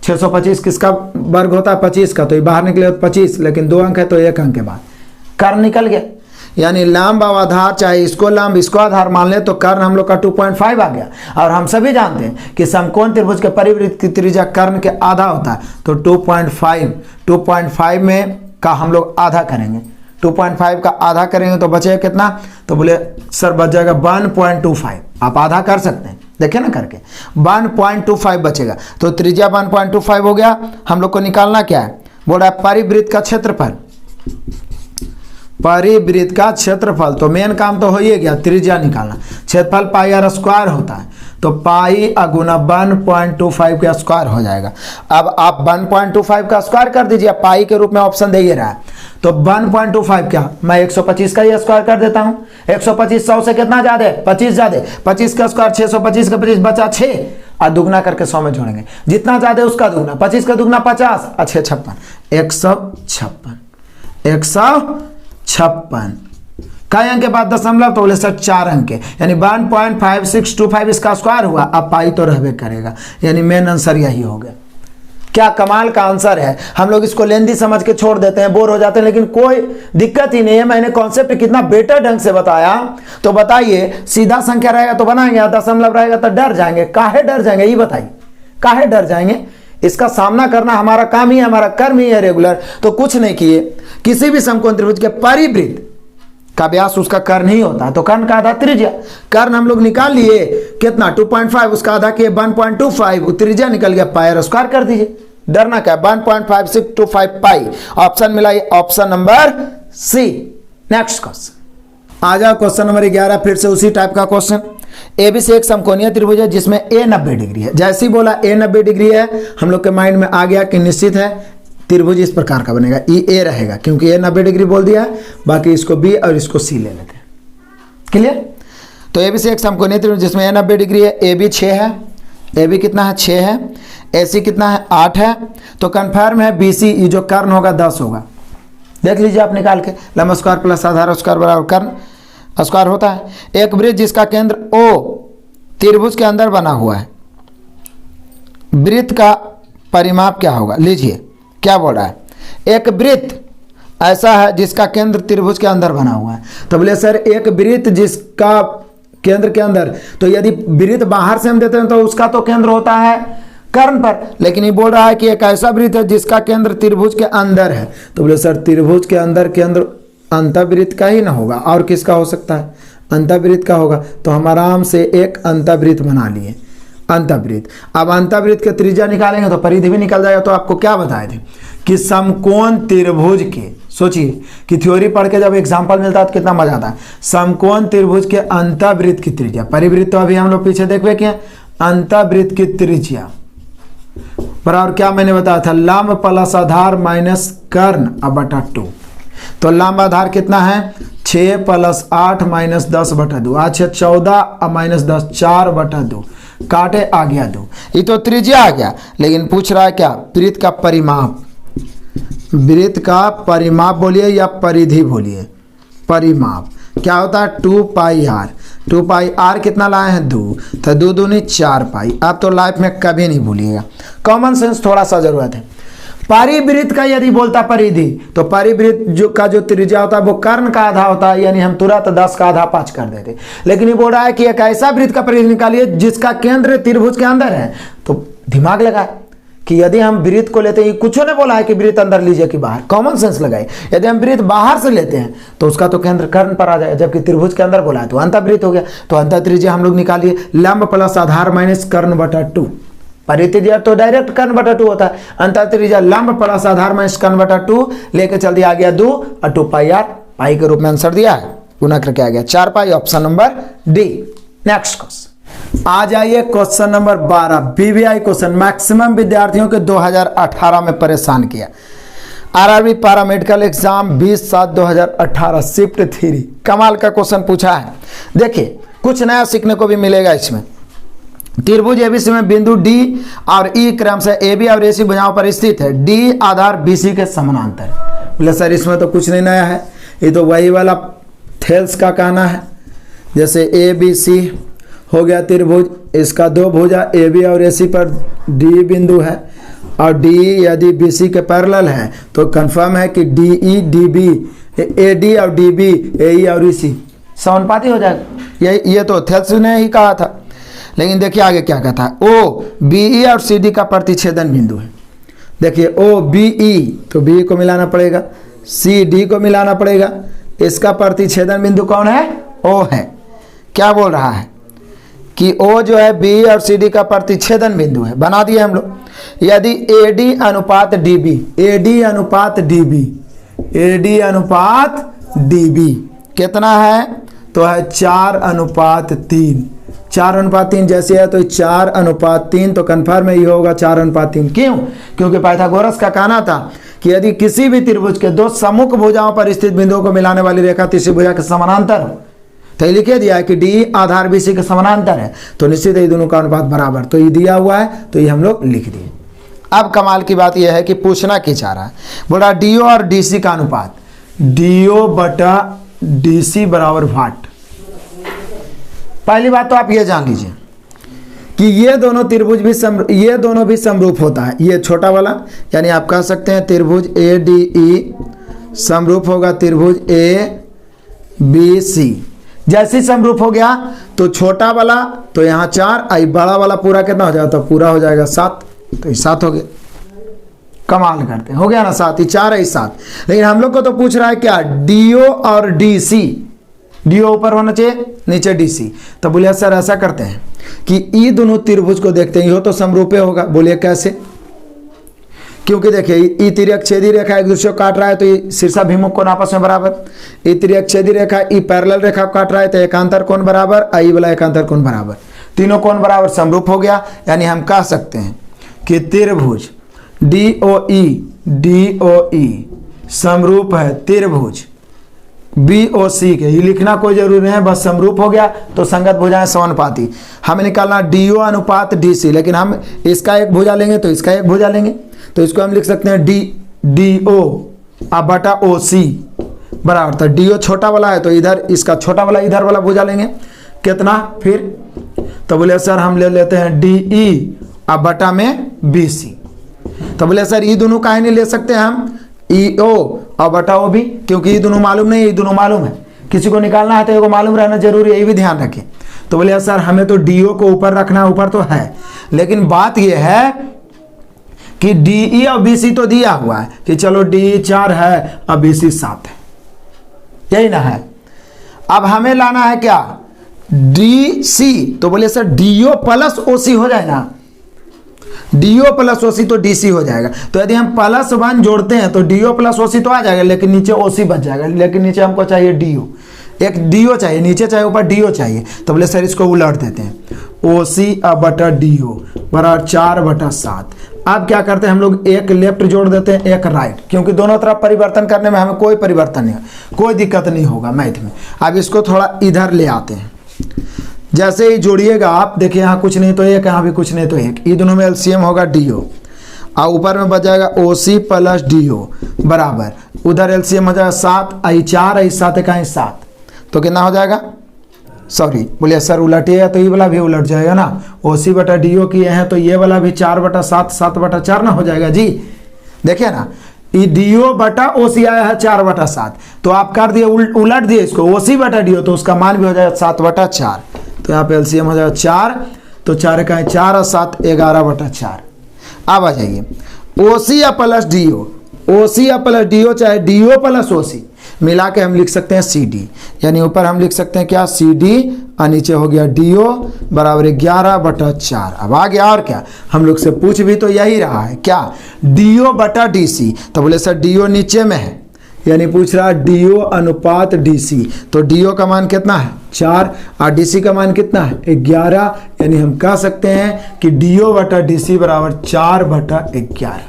625 किसका वर्ग होता है 25 का, तो ये बाहर निकले 25, लेकिन 2 अंक है तो 1 अंक के बाद कर्ण निकल गया। यानी लंब और आधार चाहे इसको लंब इसको आधार मान ले तो कर्ण हम लोग का 2.5 आ गया। और हम सभी जानते हैं कि समकोण त्रिभुज के परिवृत्त की त्रिज्या कर्ण के आधा होता है, तो 2.5 में का हम लोग आधा करेंगे, 2.5 का आधा करेंगे तो बचेगा कितना, तो बोले सर बच जाएगा 1.25। आप आधा कर सकते हैं, देखिए ना करके 1.25 बचेगा। तो त्रिज्या 1.25 हो गया। हम लोग को निकालना क्या है, बोल रहा है परिवृत्त का क्षेत्रफल, परिवृत्त का क्षेत्रफल। तो मेन काम तो हो ही गया, त्रिज्या निकालना। क्षेत्रफल पाई आर स्क्वायर होता है, तो पाई गुना 1.25 का स्क्वायर हो जाएगा। अब आप 1.25 का स्क्वायर कर दीजिए, पाई के रूप में ऑप्शन दे ही रहा है। तो 1.25 क्या, मैं 125 का ही स्क्वायर कर देता हूं। 125 100 से कितना ज्यादा है 25 ज्यादा, 25 का स्क्वायर 625 का 25 बचा 6 और दुगना करके 100 में जोड़ेंगे, जितना ज्यादा उसका दुगना, 25 का दुगना 50 और 6 56 156 कई अंक के बाद दशमलव, तो बोले सर 4 अंक के, यानी 1.5625 इसका स्क्वायर हुआ। अब पाई तो रहबे करेगा, यानी मेन आंसर यही हो गया। क्या कमाल का आंसर है। हम लोग इसको लेंदी समझ के छोड़ देते हैं, बोर हो जाते हैं, लेकिन कोई दिक्कत ही नहीं है। मैंने कॉन्सेप्ट कितना बेटर ढंग से बताया। तो बताइए सीधा संख्या रहेगा तो बनाएंगे, दशमलव रहेगा तो डर जाएंगे। काहे डर जाएंगे ये बताइए, काहे डर जाएंगे। इसका सामना करना हमारा काम ही है, हमारा कर्म ही है रेगुलर। तो कुछ नहीं किए, किसी भी समकोण त्रिभुज के परिवृत्त का व्यास उसका कर्ण ही होता है, तो कर्ण का आधा त्रिज्या। कर्ण हम लोग निकाल लिए कितना 2.5, उसका आधा किए 1.25, त्रिज्या निकल गया, पाई आर स्क्वायर कर दीजिए। डरना क्या, 1.5625 पाई। ऑप्शन मिला, ये option number C. Next question आ जाओ, क्वेश्चन नंबर 11, फिर से उसी टाइप का क्वेश्चन। एबीसी एक समकोणीय त्रिभुज है जिसमें ए 90 डिग्री है। जैसे ही बोला ए 90 डिग्री है, हम लोग के माइंड में आ गया कि निश्चित है त्रिभुज इस प्रकार का बनेगा, ए रहेगा, क्योंकि ए 90 डिग्री बोल दिया है। बाकी इसको बी और इसको सी ले लेते हैं। क्लियर। तो एबीसी एक समकोणीय त्रिभुज जिसमें ए 90 डिग्री है, ए बी 6 है, ए बी कितना है 6 है, ए सी कितना है 8 है। तो कन्फर्म है बी सी, ये जो कर्ण होगा 10 होगा। देख लीजिए आप निकाल के, लंब स्क्वायर प्लस आधार स्क्वायर बराबर कर्ण स्क्वायर होता है। एक वृत्त जिसका केंद्र ओ त्रिभुज के अंदर बना हुआ है, वृत्त का परिमाप क्या होगा। लीजिए क्या बोल रहा है, एक वृत्त ऐसा है जिसका केंद्र त्रिभुज के अंदर बना हुआ है। तो बोले सर एक वृत्त जिसका केंद्र के अंदर, तो यदि वृत्त बाहर से हम देते हैं तो उसका तो केंद्र होता है कर्ण पर, लेकिन ये बोल रहा है कि एक ऐसा वृत्त है जिसका केंद्र त्रिभुज के अंदर है। तो बोले सर त्रिभुज के अंदर केंद्र अंतःवृत्त का ही ना होगा, और किसका हो सकता है, अंतःवृत्त का होगा। तो हम आराम से एक अंतःवृत्त बना लिए, अंतःवृत्त। अब अंतःवृत्त के त्रिज्या निकालेंगे तो परिधि भी निकल जाएगा। तो आपको क्या बताए थे कि समकोण त्रिभुज के, सोचिए कि थ्योरी पढ़ के जब एग्जांपल मिलता है तो कितना मजा आता है। समकोण त्रिभुज के अंतःवृत्त की त्रिज्या, परिवृत्त तो अभी हम लोग पीछे देख के अंतःवृत्त की त्रिज्या बराबर क्या मैंने बताया था, लंब प्लस आधार माइनस कर्ण बटा 2। तो लंब आधार कितना है 6 + 8 - 10/2, अच्छा 14 माइनस 10 4/2, काटे आ गया 2। ये तो त्रिज्या आ गया, लेकिन पूछ रहा है क्या, वृत्त का परिमाप। वृत्त का परिमाप बोलिए या परिधि बोलिए, परिमाप क्या होता है 2πr। 2πr कितना लाए हैं 2, तो 2 दूनी 4 पाई। आप तो लाइफ में कभी नहीं भूलिएगा, कॉमन सेंस थोड़ा सा जरूरत है। परिवृत्त का यदि बोलता परिधि, तो परिवृत्त जो त्रिज्या होता है वो कर्ण का आधा होता है, यानी हम तुरंत 10 का आधा 5 कर देते। लेकिन ये बोल रहा है कि एक ऐसा वृत्त का परिधि निकालिए जिसका केंद्र त्रिभुज के अंदर है। तो दिमाग लगाए कि यदि हम वृत्त को लेते हैं, कुछ ने बोला है कि वृत्त अंदर लीजिए कि बाहर, कॉमन सेंस लगाए। यदि हम वृत्त बाहर से लेते हैं तो उसका तो केंद्र कर्ण पर आ जाएगा, जबकि त्रिभुज के अंदर बोला है तो अंतःवृत्त हो गया। तो अंतःत्रिज्या हम लोग निकालिए लंब प्लस आधार माइनस कर्ण बटा 2। परित्रिज्या तो डायरेक्ट कर्ण बटा 2 होता है, अंतःत्रिज्या लंब प्लस आधार माइनस कर्ण बटा 2 लेके चल दिया, आ गया 2 और 2πr पाई के रूप में आंसर दिया है, गुना करके आ गया 4 pi. Option number D. Next question आ जाइए question number 12 BBI question. Maximum विद्यार्थियों के 2018 में परेशान किया। आरआरबी पैरामेडिकल एग्जाम 20/7/2018 शिफ्ट 3 कमाल का क्वेश्चन पूछा है। देखिए कुछ नया सीखने को भी मिलेगा इसमें। त्रिभुज एबीसी में बिंदु डी और ई क्रमशः एबी और एसी भुजाओं पर स्थित है। डी आधार बीसी के समानांतर। बोले सर इसमें तो कुछ नहीं नया है, ये तो वही वाला थेल्स का कहना है। जैसे ए बी सी हो गया त्रिभुज, इसका दो भुजा ए बी और ए सी पर डी बिंदु है और डी यदि बी सी के पैरेलल है तो कंफर्म है कि D E D B A D और डी बी ए ई और ई सी समानुपाती हो जाएगा। ये तो थेल्स ने ही कहा था। लेकिन देखिए आगे क्या कहता है। ओ बी ई और सी डी का प्रतिच्छेदन बिंदु है। देखिए ओ बी ई तो बी को मिलाना पड़ेगा, सी डी को मिलाना पड़ेगा। इसका प्रतिच्छेदन बिंदु कौन है? ओ है। क्या बोल रहा है कि ओ जो है बी और सी डी का प्रतिच्छेदन बिंदु है। बना दिए हम लोग। यदि ए डी अनुपात डी बी, ए डी अनुपात डी बी, ए डी अनुपात डी बी कितना है? तो है 4:3। 4:3 जैसे है तो 4:3 तो कन्फर्म ही होगा 4:3। क्यों? क्योंकि पाइथागोरस का कहना था कि यदि किसी भी त्रिभुज के दो सम्मुख भुजाओं पर स्थित बिंदुओं को मिलाने वाली रेखा तीसरी भुजा के समानांतर हो, तो ये लिखे दिया है कि डी आधार बीसी के समानांतर है, तो निश्चित है दोनों का अनुपात बराबर। तो ये दिया हुआ है तो ये हम लोग लिख दिए। अब कमाल की बात यह है कि पूछना क्या चाह रहा है। बोला डीओ और डीसी का अनुपात, डीओ बटा डीसी बराबर वाट। पहली बात तो आप ये जान लीजिए कि ये दोनों त्रिभुज भी ये दोनों भी समरूप होता है। ये छोटा वाला यानी आप कह सकते हैं त्रिभुज ए डी ई समरूप होगा त्रिभुज ए बी सी। जैसे ही समरूप हो गया तो छोटा वाला तो यहाँ 4 आई बड़ा वाला पूरा कितना हो जाएगा? तो पूरा हो जाएगा 7। तो ये 7 हो गया। कमाल करते हो गया ना 7, ये 4 है 7। लेकिन हम लोग को तो पूछ रहा है क्या? डीओ और डीसी। डीओ ऊपर होना चाहिए, नीचे डीसी। तो बोलिए सर ऐसा करते हैं कि ई दोनों त्रिभुज को देखते हैं, यो तो समरूपे होगा। बोलिए कैसे? क्योंकि देखिए ई तिर्यक छेदी रेखा एक दूसरे को काट रहा है तो ये शीर्षाभिमुख कोण आपस में बराबर। ई तिर्यक छेदी रेखा ई पैरेलल रेखा को काट रहा है तो एकांतर कोण बराबर, आई वाला एकांतर कोण बराबर। तीनों कोण बराबर समरूप हो गया। यानी हम कह सकते हैं कि त्रिभुज DOE समरूप है त्रिभुज BOC के। ये लिखना कोई जरूरी नहीं है, बस समरूप हो गया तो संगत भुजाएं समानुपाती। हमें निकालना DO अनुपात DC, लेकिन हम इसका एक भुजा लेंगे तो इसका एक भुजा लेंगे, तो इसको हम लिख सकते हैं DO अब बटा OC बराबर। तो DO छोटा वाला है तो इधर इसका छोटा वाला इधर वाला भुजा लेंगे। कितना फिर? तो बोले सर हम ले लेते हैं DE अब बटा में BC। तो बोले सर ये दोनों काहे नहीं ले सकते हम EO और बटा O भी? क्योंकि ये दोनों मालूम नहीं, ये दोनों मालूम है। किसी को निकालना है तो ये मालूम रहना जरूरी है, ये भी ध्यान रखें। तो बोले सर हमें तो DO को ऊपर रखना, ऊपर तो है, लेकिन बात ये है कि DE और BC तो दिया हुआ है कि चलो DE 4 है और BC 7 है, यही ना है। अब हमें लाना है क्या? DC। तो बोले सर DO प्लस OC हो जाए ना, DO प्लस OC तो DC हो जाएगा। तो यदि हम +1 जोड़ते हैं तो DO प्लस OC तो आ जाएगा, लेकिन नीचे OC बच जाएगा। लेकिन नीचे हमको चाहिए DO, एक DO चाहिए, नीचे चाहिए ऊपर DO चाहिए। तो बोले सर इसको उलट देते हैं, OC अब बटा DO बराबर 4/7। अब क्या करते हैं हम लोग? एक लेफ्ट जोड़ देते हैं, एक राइट, क्योंकि दोनों तरफ परिवर्तन करने में हमें कोई परिवर्तन नहीं, कोई दिक्कत नहीं होगा मैथ में। अब इसको थोड़ा इधर ले आते हैं। जैसे ही जोड़िएगा आप देखिए यहाँ कुछ नहीं तो एक, यहाँ भी कुछ नहीं तो एक, ये दोनों में LCM होगा DO और ऊपर में बच जाएगा OC प्लस DO बराबर, उधर LCM हो जाएगा 7 आई 4 आई 7 इकाई 7। तो कितना हो जाएगा? सॉरी बोलिए सर उलटिएगा तो ये वाला भी उलट जाएगा ना। OC बटा DO किए हैं तो ये वाला भी 4/7 7/4 ना हो जाएगा जी। देखिए ना ये DO बटा OC आया है 4/7, तो आप कर दिए उलट दिए इसको OC बटा DO तो उसका मान भी हो जाएगा 7/4। तो यहाँ पे LCM हो जाएगा 4, तो 4 इकाई 4 और 7 11/4। अब आ जाइए OC या प्लस DO, OC या प्लस DO चाहे DO प्लस OC मिला के हम लिख सकते हैं CD। यानी ऊपर हम लिख सकते हैं क्या? CD और नीचे हो गया DO बराबर 11/4। अब आ गया और क्या? हम लोग से पूछ भी तो यही रहा है क्या? DO बटा DC। तो बोले सर DO नीचे में है, यानी पूछ रहा है DO अनुपात DC। तो DO का मान कितना है? 4 और डीसी का मान कितना है 11, यानी हम कह सकते हैं कि DO बटा DC बराबर 4/11।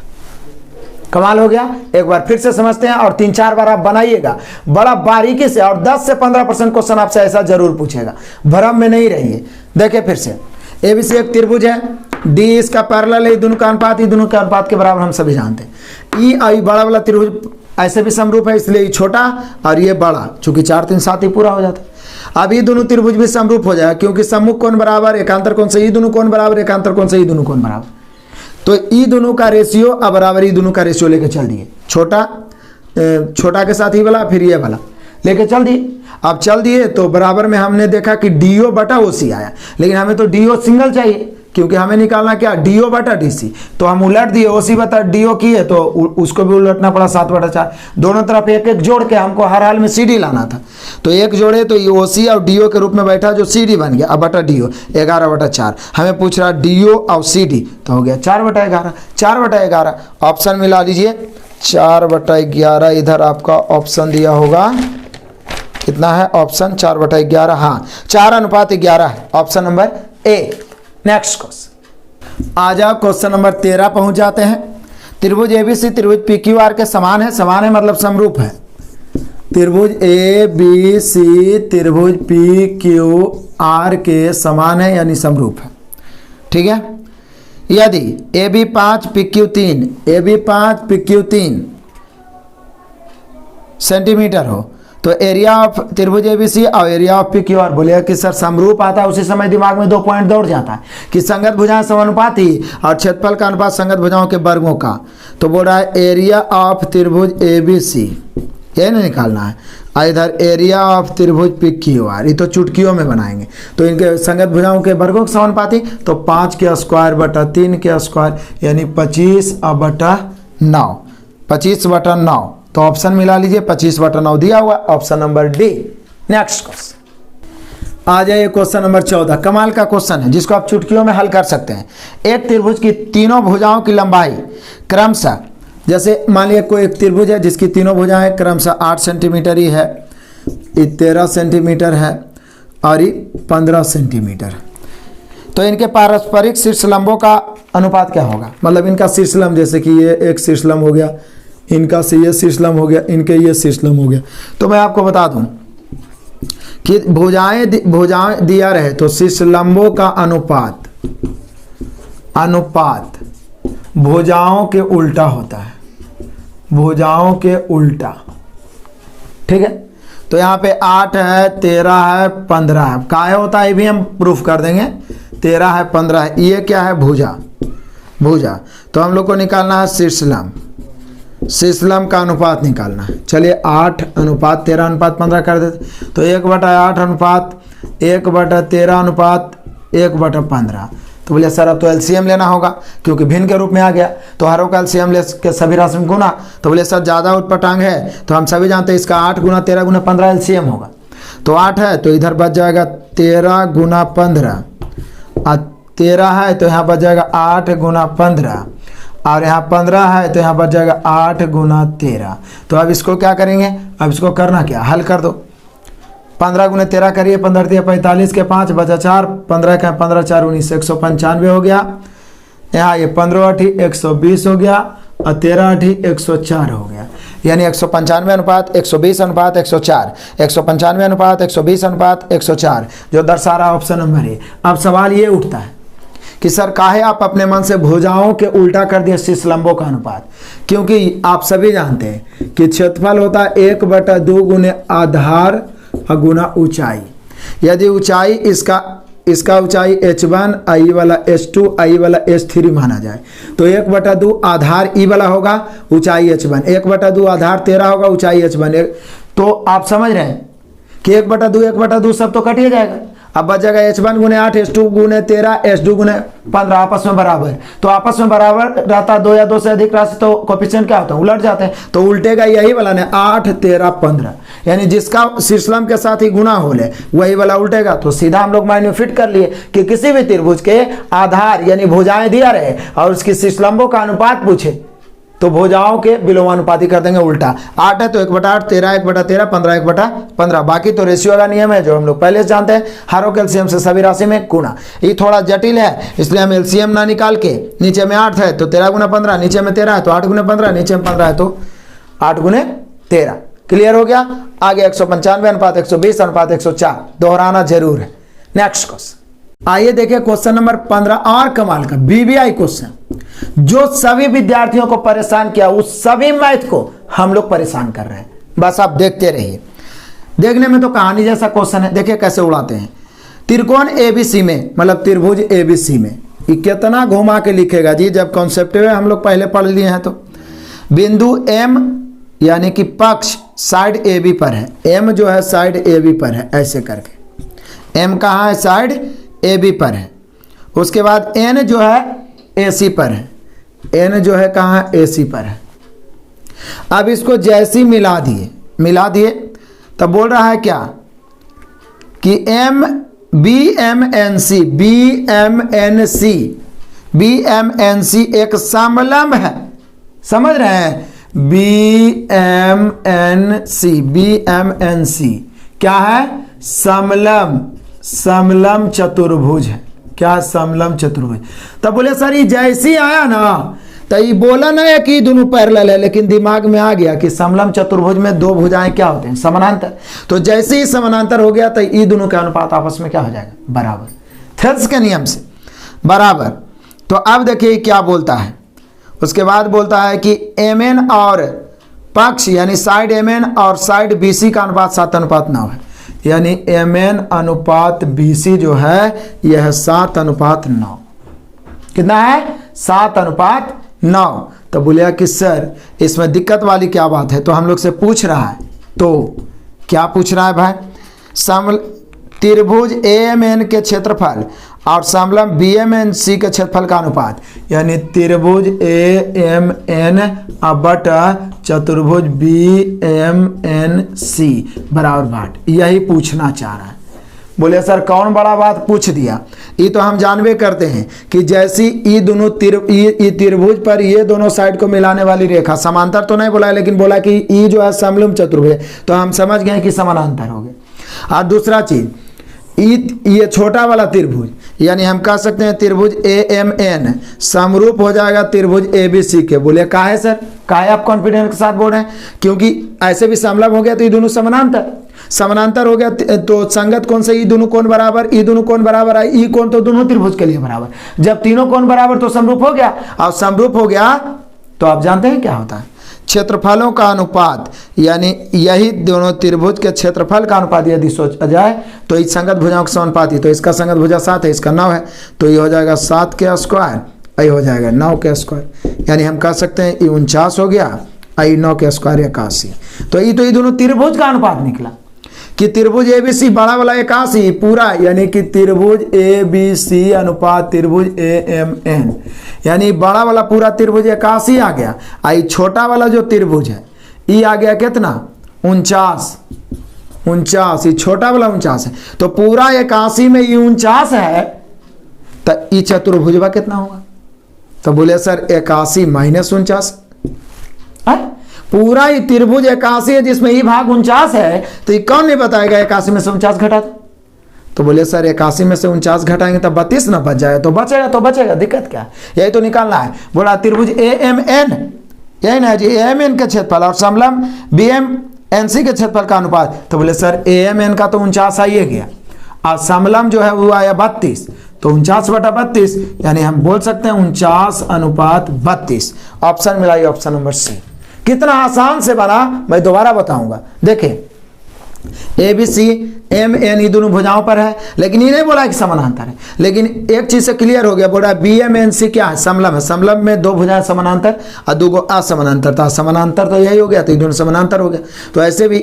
कमाल हो गया। एक बार फिर से समझते हैं और 3-4 बार आप बनाइएगा बड़ा बारीकी से, और 10 से 15% क्वेश्चन आपसे ऐसा जरूर पूछेगा, भ्रम में नहीं रहिए। देखिए फिर से, ABC एक त्रिभुज है, D इसका पैरेलल है, दोनों का अनुपात, ये दोनों के अनुपात के बराबर हम सभी जानते हैं। E आई बड़ा वाला त्रिभुज ऐसे भी समरूप है, इसलिए ये छोटा और ये बड़ा, चूंकि 4 3 7 ही पूरा हो जाता है। अब ये दोनों त्रिभुज भी समरूप हो जाएगा, क्योंकि सम्मुख कोण बराबर एकांतर कोण से ई दोनों कोण बराबर, एकांतर कोण से ई दोनों कोण बराबर। तो ई दोनों का रेशियो अब बराबर, ई दोनों का रेशियो लेके चल दिए, छोटा के साथ ही वाला, फिर ये वाला लेके चल दिए। अब चल दिए तो बराबर में हमने देखा कि DO बटा OC आया, लेकिन हमें तो DO सिंगल चाहिए, क्योंकि हमें निकालना क्या DO बटा DC। तो हम उलट दिए, OC बटा DO किए तो उसको भी उलटना पड़ा 7/4। दोनों तरफ एक एक जोड़ के हमको हर हाल में CD लाना था, तो एक जोड़े तो ये OC और DO के रूप में बैठा, जो CD बन गया। अब बटा DO 11/4, हमें पूछ रहा DO और CD, तो हो गया 4/11। 4/11 ऑप्शन मिला लीजिए, 4/11 इधर आपका ऑप्शन दिया होगा, कितना है ऑप्शन 4/11, हाँ 4:11 है option number A। Next question आ जाओ, क्वेश्चन नंबर 13 पहुंच जाते हैं। त्रिभुज ABC त्रिभुज PQR के समान है, समान है मतलब समरूप है। त्रिभुज ABC त्रिभुज PQR के समान है यानी समरूप है, ठीक है। यदि AB 5 PQ 3 सेंटीमीटर हो तो एरिया ऑफ त्रिभुज ABC और एरिया ऑफ PQR, बोलेगा कि सर समरूप आता है, उसी समय दिमाग में 2 पॉइंट दौड़ जाता है कि संगत भुजाएं समानुपाती और क्षेत्रफल का अनुपात संगत भुजाओं के वर्गों का। तो बोल रहा है एरिया ऑफ त्रिभुज ABC, ये नहीं निकालना है, और इधर एरिया ऑफ त्रिभुज PQR, ये तो चुटकियों में बनाएंगे। तो इनके संगत भुजाओं के वर्गों के समानुपाती, तो 5 के स्क्वायर बटा 3 के स्क्वायर, यानी 25/9, 25/9। तो ऑप्शन मिला लीजिए, 25/9 दिया हुआ, option number D। Next question आ जाइए, क्वेश्चन नंबर 14, कमाल का क्वेश्चन है जिसको आप चुटकियों में हल कर सकते हैं। एक त्रिभुज की तीनों भुजाओं की लंबाई क्रमशः, जैसे मान लिया कोई एक त्रिभुज है जिसकी तीनों भुजाएं क्रमशः 8 सेंटीमीटर ही है, ये 13 सेंटीमीटर है और ये 15 सेंटीमीटर। तो इनके पारस्परिक शीर्षलंबों का अनुपात क्या होगा, मतलब इनका शीर्षलंब, जैसे कि ये एक शीर्षलंब हो गया, इनका से ये शीर्षलंब हो गया, इनके ये शीर्षलंब हो गया। तो मैं आपको बता दूं कि भुजाएं दिया रहे तो शीर्षलंबों का अनुपात भुजाओं के उल्टा होता है, भुजाओं के उल्टा, ठीक है। तो यहाँ पे 8 है, 13 है, 15 है, काहे होता है ये भी हम प्रूफ कर देंगे। 13 है, 15 है, ये क्या है भुजा। तो हम लोग को निकालना है शीर्षलंब का अनुपात निकालना है। चलिए 8:13:15 कर देते, तो 1/8 अनुपात 1/13 अनुपात 1/15। तो बोले सर अब तो एलसीएम लेना होगा, क्योंकि भिन्न के रूप में आ गया, तो हरों का एलसीएम ले के सभी राशि में गुना। तो बोले सर ज़्यादा उत्पटांग है, तो हम सभी जानते हैं इसका 8 × 13 × 15 एलसीएम होगा। तो 8 है तो इधर बच जाएगा 13 × 15, और 13 है तो यहाँ बच जाएगा 8 × 15, और यहाँ 15 है तो यहाँ बच जाएगा 8 × 13। तो अब इसको क्या करेंगे, अब इसको करना क्या, हल कर दो। 15 × 13 करिए, 15 × 45 के 5 बचा 4, 15 के 15 4 19 195 हो गया। यहाँ ये 15 × 120 हो गया, और 13 × 104 हो गया, यानी 195 अनुपात 120 अनुपात 104, 195 अनुपात 120 अनुपात 104, जो दर्शा रहा ऑप्शन नंबर ए। अब सवाल ये उठता है कि सर काहे आप अपने मन से भुजाओं के उल्टा कर दिए शीर्षलंबों का अनुपात, क्योंकि आप सभी जानते हैं कि क्षेत्रफल होता है 1/2 गुने आधार गुना ऊंचाई। यदि ऊंचाई इसका ऊंचाई h1, आई वाला h2, आई वाला h3 माना जाए, तो 1/2 आधार ई वाला होगा, ऊंचाई h1, 1/2 आधार 13 होगा, ऊंचाई h1। तो आप समझ रहे हैं कि 1/2 सब तो कट ही जाएगा। अब बच जाएगा h1 × 8, h2 × 13, h2 × 15, आपस में बराबर। तो आपस में बराबर रहता 2 या 2 से अधिक राशि, तो कोफिशिएंट क्या होता है, उलट जाते हैं। तो उल्टेगा यही वाला ने 8 13 15, यानी जिसका शीर्षलंब के साथ ही गुना हो ले वही वाला उल्टेगा। तो सीधा हम लोग माइंड में फिट कर लिए कि किसी भी त्रिभुज के आधार यानी भुजाएं दिया रहे और उसकी शीर्षलंबों का अनुपात पूछे, तो भुजाओं के विलोमानुपाती कर देंगे उल्टा। 8 है तो 1/8, 13 1/13, 15 1/15। बाकी तो रेशियो का नियम है जो हम लोग पहले से जानते हैं, हरों के एलसीएम से सभी राशि में गुणा। ये थोड़ा जटिल है इसलिए हम एलसीएम ना निकाल के, नीचे में 8 है तो 13 × 15, नीचे में 13 है तो 8 × 15, नीचे में 15 है तो 8 × 13। क्लियर हो गया। आगे 195:120:104 दोहराना जरूर है। नेक्स्ट क्वेश्चन आइए देखिए क्वेश्चन नंबर 15 और कमाल का बीबीआई क्वेश्चन, जो सभी विद्यार्थियों को परेशान किया उस सभी मैथ को हम लोग परेशान कर रहे हैं। बस आप देखते रहिए, देखने में तो कहानी जैसा क्वेश्चन है। देखिए कैसे उड़ाते हैं। त्रिकोण एबीसी में, मतलब त्रिभुज एबीसी में, ये कितना घुमा के लिखेगा जी, जब कॉन्सेप्ट हम लोग पहले पढ़ लिए हैं। तो बिंदु एम यानी कि पक्ष साइड ए बी पर है, एम जो है साइड ए बी पर है, ऐसे करके एम कहाँ है, साइड ए बी पर है। उसके बाद एन जो है ए सी पर है, एन जो है कहाँ, ए सी पर है। अब इसको जैसी मिला दिए तब बोल रहा है क्या कि M B M N C एक समलंब है, समझ रहे हैं, बी एम एन सी क्या है, समलंब चतुर्भुज है। क्या समलंब चतुर्भुज। तब बोले सर ये जैसी आया ना तो ये बोला ना है कि दोनों पैरेलल है, लेकिन दिमाग में आ गया कि समलंब चतुर्भुज में दो भुजाएं क्या होते हैं, समानांतर। तो जैसे ही समानांतर हो गया तो ये दोनों का अनुपात आपस में क्या हो जाएगा, बराबर, थेल्स के नियम से बराबर। तो अब देखिए क्या बोलता है। उसके बाद बोलता है कि एम और पक्ष यानी साइड एम और साइड बी सी का अनुपात 7:9 है, यानी एम अनुपात बी सी जो है यह 7:9। कितना है, 7:9। तो बोलिया कि सर इसमें दिक्कत वाली क्या बात है, तो हम लोग से पूछ रहा है। तो क्या पूछ रहा है भाई, त्रिभुज ए एम एन के क्षेत्रफल और समलंब बी एम एन सी के क्षेत्रफल का अनुपात, यानी त्रिभुज ए एम एन बटा चतुर्भुज बी एम एन सी बराबर बाट, यही पूछना चाह रहा है। बोले सर कौन बड़ा बात पूछ दिया, ये तो हम जानवे करते हैं कि जैसी ये दोनों त्रिभुज पर ये दोनों साइड को मिलाने वाली रेखा, समांतर तो नहीं बोला है लेकिन बोला कि ये जो है समलंब चतुर्भुज, तो हम समझ गए कि समानांतर हो गए। और दूसरा चीज ये छोटा वाला त्रिभुज, यानी हम कह सकते हैं त्रिभुज ए एम एन समरूप हो जाएगा त्रिभुज ए बी सी के। बोले का है सर, का है आप कॉन्फिडेंस के साथ बोल रहे हैं, क्योंकि ऐसे भी समलंब हो गया तो ये दोनों समानांतर हो गया, तो संगत कौन से, ये दोनों कोण बराबर, ये दोनों कोण बराबर है, ये कोण तो दोनों त्रिभुज के लिए बराबर। जब तीनों कोण बराबर तो समरूप हो गया, और समरूप हो गया तो आप जानते हैं क्या होता है, क्षेत्रफलों का अनुपात, यानी यही दोनों त्रिभुज के क्षेत्रफल का अनुपात यदि सोचा जाए तो इस संगत भुजाओं के समानुपाती। तो इसका संगत भुजा 7 है, इसका 9 है, तो ये हो जाएगा 7 के स्क्वायर, ये हो जाएगा 9 के स्क्वायर, यानी हम कह सकते हैं ये 49 हो गया, ये 9 के स्क्वायर 81। तो ये दोनों त्रिभुज का अनुपात निकला कि त्रिभुज ए बी सी बड़ा वाला 81 पूरा, यानी कि त्रिभुज ए बी सी अनुपात त्रिभुज ए एम एन, यानी बड़ा वाला पूरा त्रिभुज 81 आ गया। आई छोटा वाला जो त्रिभुज है ये आ गया कितना, 49, ये छोटा वाला 49 है। तो पूरा 81 में ये 49 है, तो ये चतुर्भुजवा कितना होगा। तो बोले सर 81 - 49, पूरा ही त्रिभुज 81 है जिसमें ये भाग 49 है, तो ये कौन नहीं बताएगा 81 में से 49 घटा। तो बोले सर 81 में से 49 घटाएंगे तब 32 ना बच जाएगा, तो बचेगा, दिक्कत क्या है, यही तो निकालना है। बोला त्रिभुज ए एम एन, यही ना जी, ए एम एन के क्षेत्रफल और समलंब बी एम एन सी के क्षेत्रफल का अनुपात। तो बोले सर ए एम एन का तो 49 आइए गया, और समलंब जो है वो आया 32, तो 49/32, यानी हम बोल सकते हैं 49:32। ऑप्शन मिला ये ऑप्शन नंबर सी। कितना आसान से बना मैं दोबारा बताऊंगा। देखें A B C M N ये दोनों भुजाओं पर है, लेकिन ये नहीं बोला कि समानांतर है, लेकिन एक चीज से क्लियर हो गया। बोला बी एम एन सी क्या है, समलंब है, समलंब में दो भुजाएं समानांतर और दो असमानांतर, था समानांतर तो यही हो गया, तो ये दोनों समानांतर हो गया। तो ऐसे भी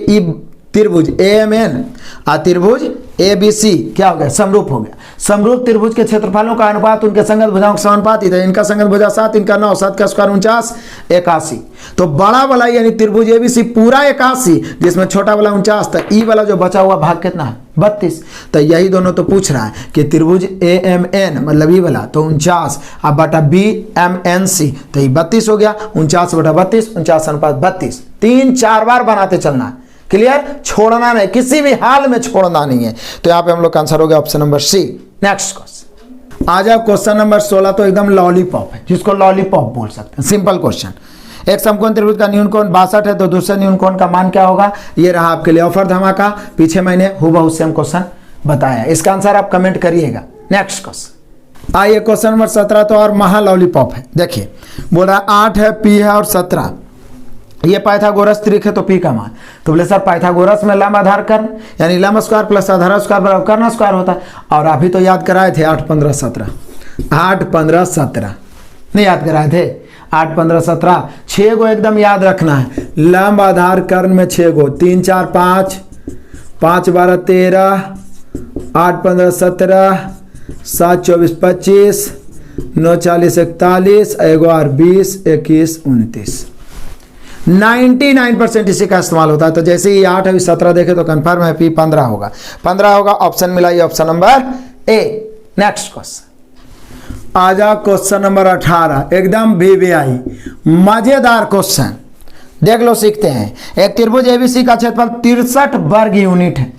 त्रिभुज AMN और त्रिभुज ABC क्या हो गया, समरूप हो गया। समरूप त्रिभुज के क्षेत्रफलों का अनुपात उनके संगत भुजाओं के समानुपाती था। इनका संगत भुजा 7, इनका 9, 7 का स्क्वायर 49, 81। तो बड़ा वाला यानी त्रिभुज ABC पूरा 81, जिसमें छोटा वाला 49 था। ई वाला जो बचा हुआ भाग कितना है, 32। तो यही दोनों तो पूछ रहा है कि त्रिभुज AMN मतलब ई वाला तो 49 अब बटा BMNC तो ये 32 हो गया। 49 बटा 32, 49:32। 3-4 बार बनाते चलना है, क्लियर, छोड़ना नहीं, किसी भी हाल में छोड़ना नहीं है। तो यहाँ पे हम लोग का आंसर हो गया option number C. Next question आ जाओ, क्वेश्चन नंबर 16 तो एकदम लॉलीपॉप है, जिसको लॉलीपॉप बोल सकते हैं। सिंपल क्वेश्चन, एक समकोण त्रिभुज का न्यून कोण 62 है तो दूसरे न्यून कोण का मान क्या होगा। ये रहा आपके लिए ऑफर धमाका, पीछे मैंने हूबहू सेम क्वेश्चन बताया, इसका आंसर आप कमेंट करिएगा। नेक्स्ट क्वेश्चन आइए, क्वेश्चन नंबर 17 तो और महा लॉलीपॉप है। देखिए बोल रहा है 8 है, P है और 17, ये पाइथागोरस त्रिक है तो P का मान। तो बोले सर पाइथागोरस में लंब आधार कर्ण यानी लंब स्क्वायर प्लस आधार स्क्वायर बराबर कर्ण स्क्वायर होता है। और अभी तो याद कराए थे 8, 15, 17, 8, 15, 17 नहीं याद कराए थे, 8, 15, 17 6 गो एकदम याद रखना है। लंब आधार कर्ण में 6 गो, 3, 4, 5, 5, 12, 13, 8, 15, 17, 7, 24, 25, 9, 40, 41, 1, 20, 21, 29। 99% इसी का इस्तेमाल होता है। तो जैसे ही 8 अभी 17 देखे तो कंफर्म है P 15 होगा, 15 होगा। ऑप्शन मिला ये option number A। Next question आ जाओ, क्वेश्चन नंबर 18 एकदम VVI मजेदार क्वेश्चन, देख लो, सीखते हैं। एक त्रिभुज ABC का क्षेत्रफल 63 वर्ग यूनिट है,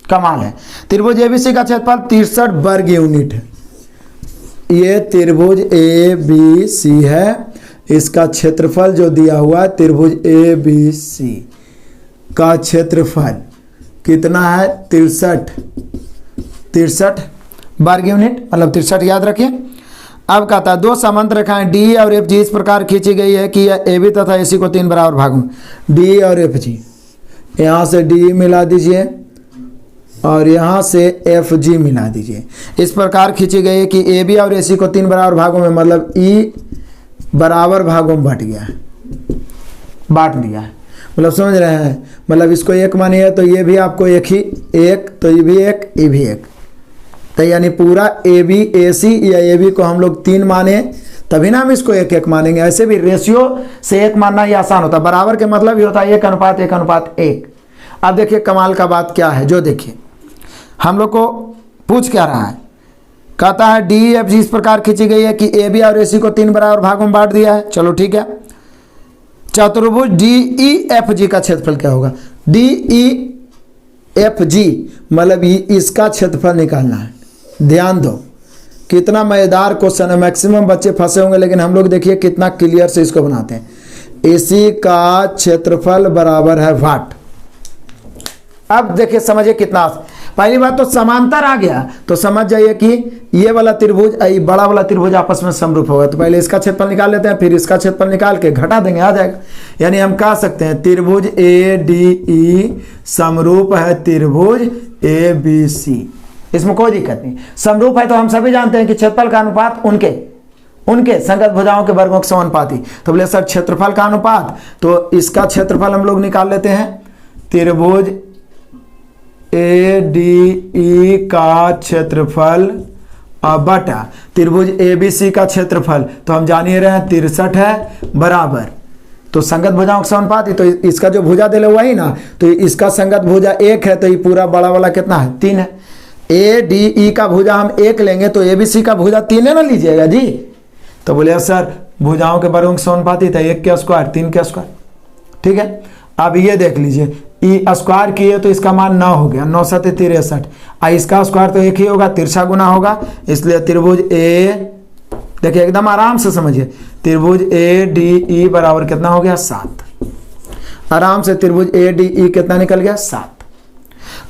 कमाल है। त्रिभुज ABC का क्षेत्रफल 63 वर्ग यूनिट है। ये त्रिभुज ABC है, इसका क्षेत्रफल जो दिया हुआ है त्रिभुज ABC का क्षेत्रफल कितना है, 63 वर्ग यूनिट मतलब 63 याद रखिए। अब कहता है दो समांतर रेखाएं D और FG इस प्रकार खींची गई है कि यह AB तथा AC को 3 बराबर भागों में, D और FG, यहाँ से D मिला दीजिए और यहाँ से FG मिला दीजिए। इस प्रकार खींची गई है कि AB और AC को 3 बराबर भागों में मतलब E बराबर भागों में बांट गया है, बांट दिया है, मतलब समझ रहे हैं। मतलब इसको 1 मानिए तो ये भी आपको 1 ही, 1 तो ये भी 1, ये भी 1, तो यानी पूरा AB AC या AB को हम लोग 3 माने तभी ना हम इसको 1-1 मानेंगे। ऐसे भी रेशियो से 1 मानना ही आसान होता है, बराबर के मतलब ही होता है 1:1:1। अब देखिए कमाल का बात क्या है, जो देखिए हम लोग को पूछ क्या रहा है, कहता है DEFG इस प्रकार खींची गई है कि AB और AC को 3 बराबर भागों में बांट दिया है। चलो ठीक है, चतुर्भुज DEFG का क्षेत्रफल क्या होगा, DEFG मतलब इसका क्षेत्रफल निकालना है। ध्यान दो कितना मजेदार क्वेश्चन है, मैक्सिमम बच्चे फंसे होंगे लेकिन हम लोग देखिए कितना क्लियर से इसको बनाते हैं। AC का क्षेत्रफल बराबर है वाट। अब देखिए समझिए कितना, पहली बात तो समांतर आ गया तो समझ जाइए कि ये वाला त्रिभुज बड़ा वाला त्रिभुज आपस में समरूप होगा। तो पहले इसका क्षेत्रफल निकाल लेते हैं, फिर इसका क्षेत्रफल निकाल के घटा देंगे, आ जाएगा। यानी हम कह सकते हैं त्रिभुज ADE समरूप है त्रिभुज ABC, इसमें कोई दिक्कत नहीं। समरूप है तो हम सभी जानते हैं कि क्षेत्रफल का अनुपात उनके संगत भुजाओं के वर्गों के समानुपाती। तो बोले सर क्षेत्रफल का अनुपात, तो इसका क्षेत्रफल हम लोग निकाल लेते हैं। त्रिभुज ADE का क्षेत्रफल बटा त्रिभुज ABC का क्षेत्रफल, तो हम जान ही रहे हैं 63 है बराबर, तो संगत भुजाओं के समानुपाती। तो इसका जो भुजा दे वही ना, तो इसका संगत भुजा 1 है तो ये पूरा बड़ा वाला कितना है, 3 है। ADE का भुजा हम 1 लेंगे तो ABC का भुजा 3 है ना, लीजिएगा जी। तो बोले सर भुजाओं के वर्गों के समानुपाती था 1 के स्क्वायर 3 के स्क्वायर, ठीक है। अब ये देख लीजिए ई स्क्वायर किए तो इसका मान 9 हो गया, 9 7 63, इसका स्क्वायर तो 1 ही होगा, तिरछा गुना होगा, इसलिए त्रिभुज देखिए एकदम आराम से समझिए, त्रिभुज ADE बराबर कितना हो गया 7। आराम से त्रिभुज ADE कितना निकल गया 7।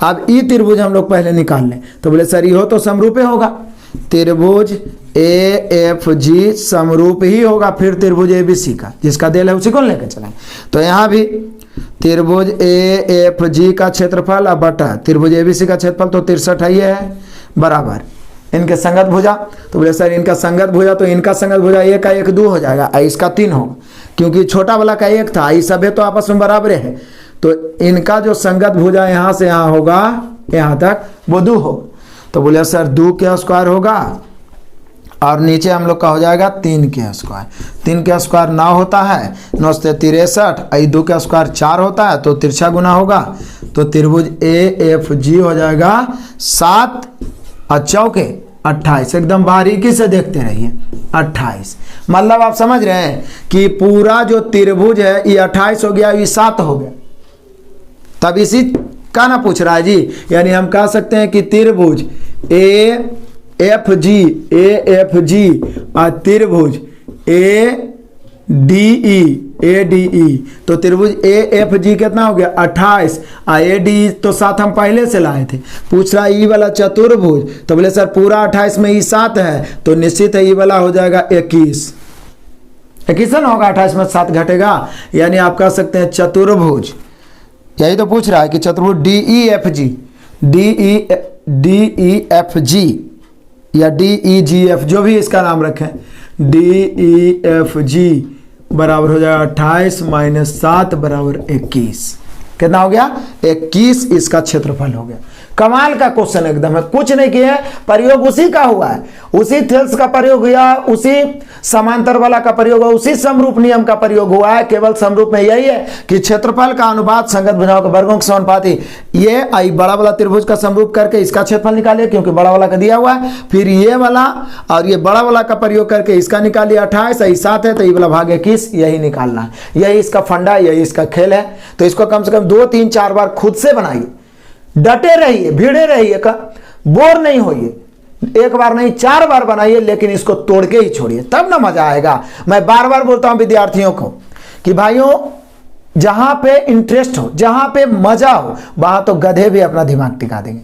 अब ई त्रिभुज हम लोग पहले निकाल लें, तो बोले सर ये हो तो समरूपे होगा, त्रिभुज AFG समरूप ही होगा, फिर त्रिभुज ABC का जिसका देल है उसी को लेकर चलें। तो यहाँ भी त्रिभुज AFG का क्षेत्रफल अब बटा त्रिभुज ABC का क्षेत्रफल तो 63 ही है बराबर इनके संगत भुजा। तो बोले सर इनका संगत भुजा, तो इनका संगत भुजा 1 का 1 2 हो जाएगा, इसका 3 होगा क्योंकि छोटा वाला का 1 था, ये सब तो आपस में बराबर है। तो इनका जो संगत भुजा यहाँ से यहाँ होगा यहाँ तक वो 2 होगा। तो बोले सर 2 के स्क्वायर होगा और नीचे हम लोग का हो जाएगा 3 के स्क्वायर। 3 के स्क्वायर 9 होता है, 9 से 63, 2 का स्क्वायर 4 होता है तो तिरछा गुना होगा। तो त्रिभुज AFG हो जाएगा 7 और चौके 28। एकदम बारीकी से देखते रहिए 28। मतलब आप समझ रहे हैं कि पूरा जो त्रिभुज है ये 28 हो गया, ये 7 हो गया। तब इसी का ना पूछ रहा है जी, यानी हम कह सकते हैं कि त्रिभुज AFG और त्रिभुज ADE। तो त्रिभुज AFG कितना हो गया 28 और ADE तो 7 हम पहले से लाए थे। पूछ रहा है ई वाला चतुर्भुज, तो बोले सर पूरा 28 में ई 7 है तो निश्चित है ई वाला हो जाएगा 21। 21 ना होगा, 28 में 7 घटेगा, यानी आप कह सकते हैं चतुर्भुज। यही तो पूछ रहा है कि चतुर्भुज DEFG या DEGF जो भी इसका नाम रखें, DEFG बराबर हो जाएगा 28 माइनस 7 बराबर 21। कितना हो गया 21, इसका क्षेत्रफल हो गया। कमाल का क्वेश्चन एकदम है, कुछ नहीं किया है, प्रयोग उसी का हुआ है, उसी थेल्स का प्रयोग हुआ, उसी समांतर वाला का प्रयोग हुआ, उसी समरूप नियम का प्रयोग हुआ है। केवल समरूप में यही है कि क्षेत्रफल का अनुपात संगत भुजाओं के वर्गों के समानुपाती। ये आई बड़ा वाला त्रिभुज का समरूप करके इसका क्षेत्रफल निकालिए क्योंकि बड़ा वाला का दिया हुआ है, फिर ये वाला और ये बड़ा वाला का प्रयोग करके इसका निकालिए 28, यही 7 है तो ये वाला भाग 21, यही निकालना है। यही इसका फंडा, यही इसका खेल है। तो इसको कम से कम 2, 3, 4 बार खुद से बनाइए, डटे रहिए, भिड़े रहिए, बोर नहीं होइए। 1 बार नहीं 4 बार बनाइए, लेकिन इसको तोड़ के ही छोड़िए, तब ना मजा आएगा। मैं बार बार बोलता हूं विद्यार्थियों को कि भाइयों जहां पे इंटरेस्ट हो, जहां पे मजा हो, वहां तो गधे भी अपना दिमाग टिका देंगे।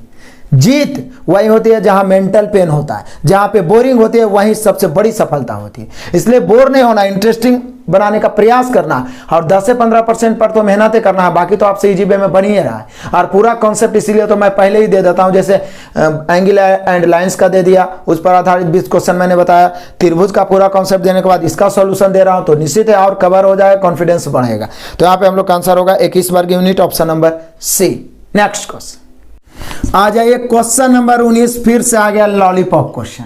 जीत वही होती है जहां मेंटल पेन होता है, जहां पे बोरिंग होती है वहीं सबसे बड़ी सफलता होती है। इसलिए बोर नहीं होना, इंटरेस्टिंग बनाने का प्रयास करना और 10 से 15% पर तो मेहनत करना है, बाकी तो आपसे इजी वे में बन ही रहा है। और पूरा कॉन्सेप्ट इसीलिए तो मैं पहले ही दे देता हूं, जैसे एंगल एंड लाइंस का दे दिया, उस पर आधारित 20 क्वेश्चन मैंने बताया। त्रिभुज का पूरा कॉन्सेप्ट देने के बाद इसका सॉल्यूशन दे रहा हूं तो निश्चित है और कवर हो जाएगा, कॉन्फिडेंस बढ़ेगा। तो यहाँ पे हम लोग का आंसर होगा 21 वर्ग unit, option number C. Next question आ जाइए, क्वेश्चन नंबर 19 फिर से आ गया लॉलीपॉप क्वेश्चन।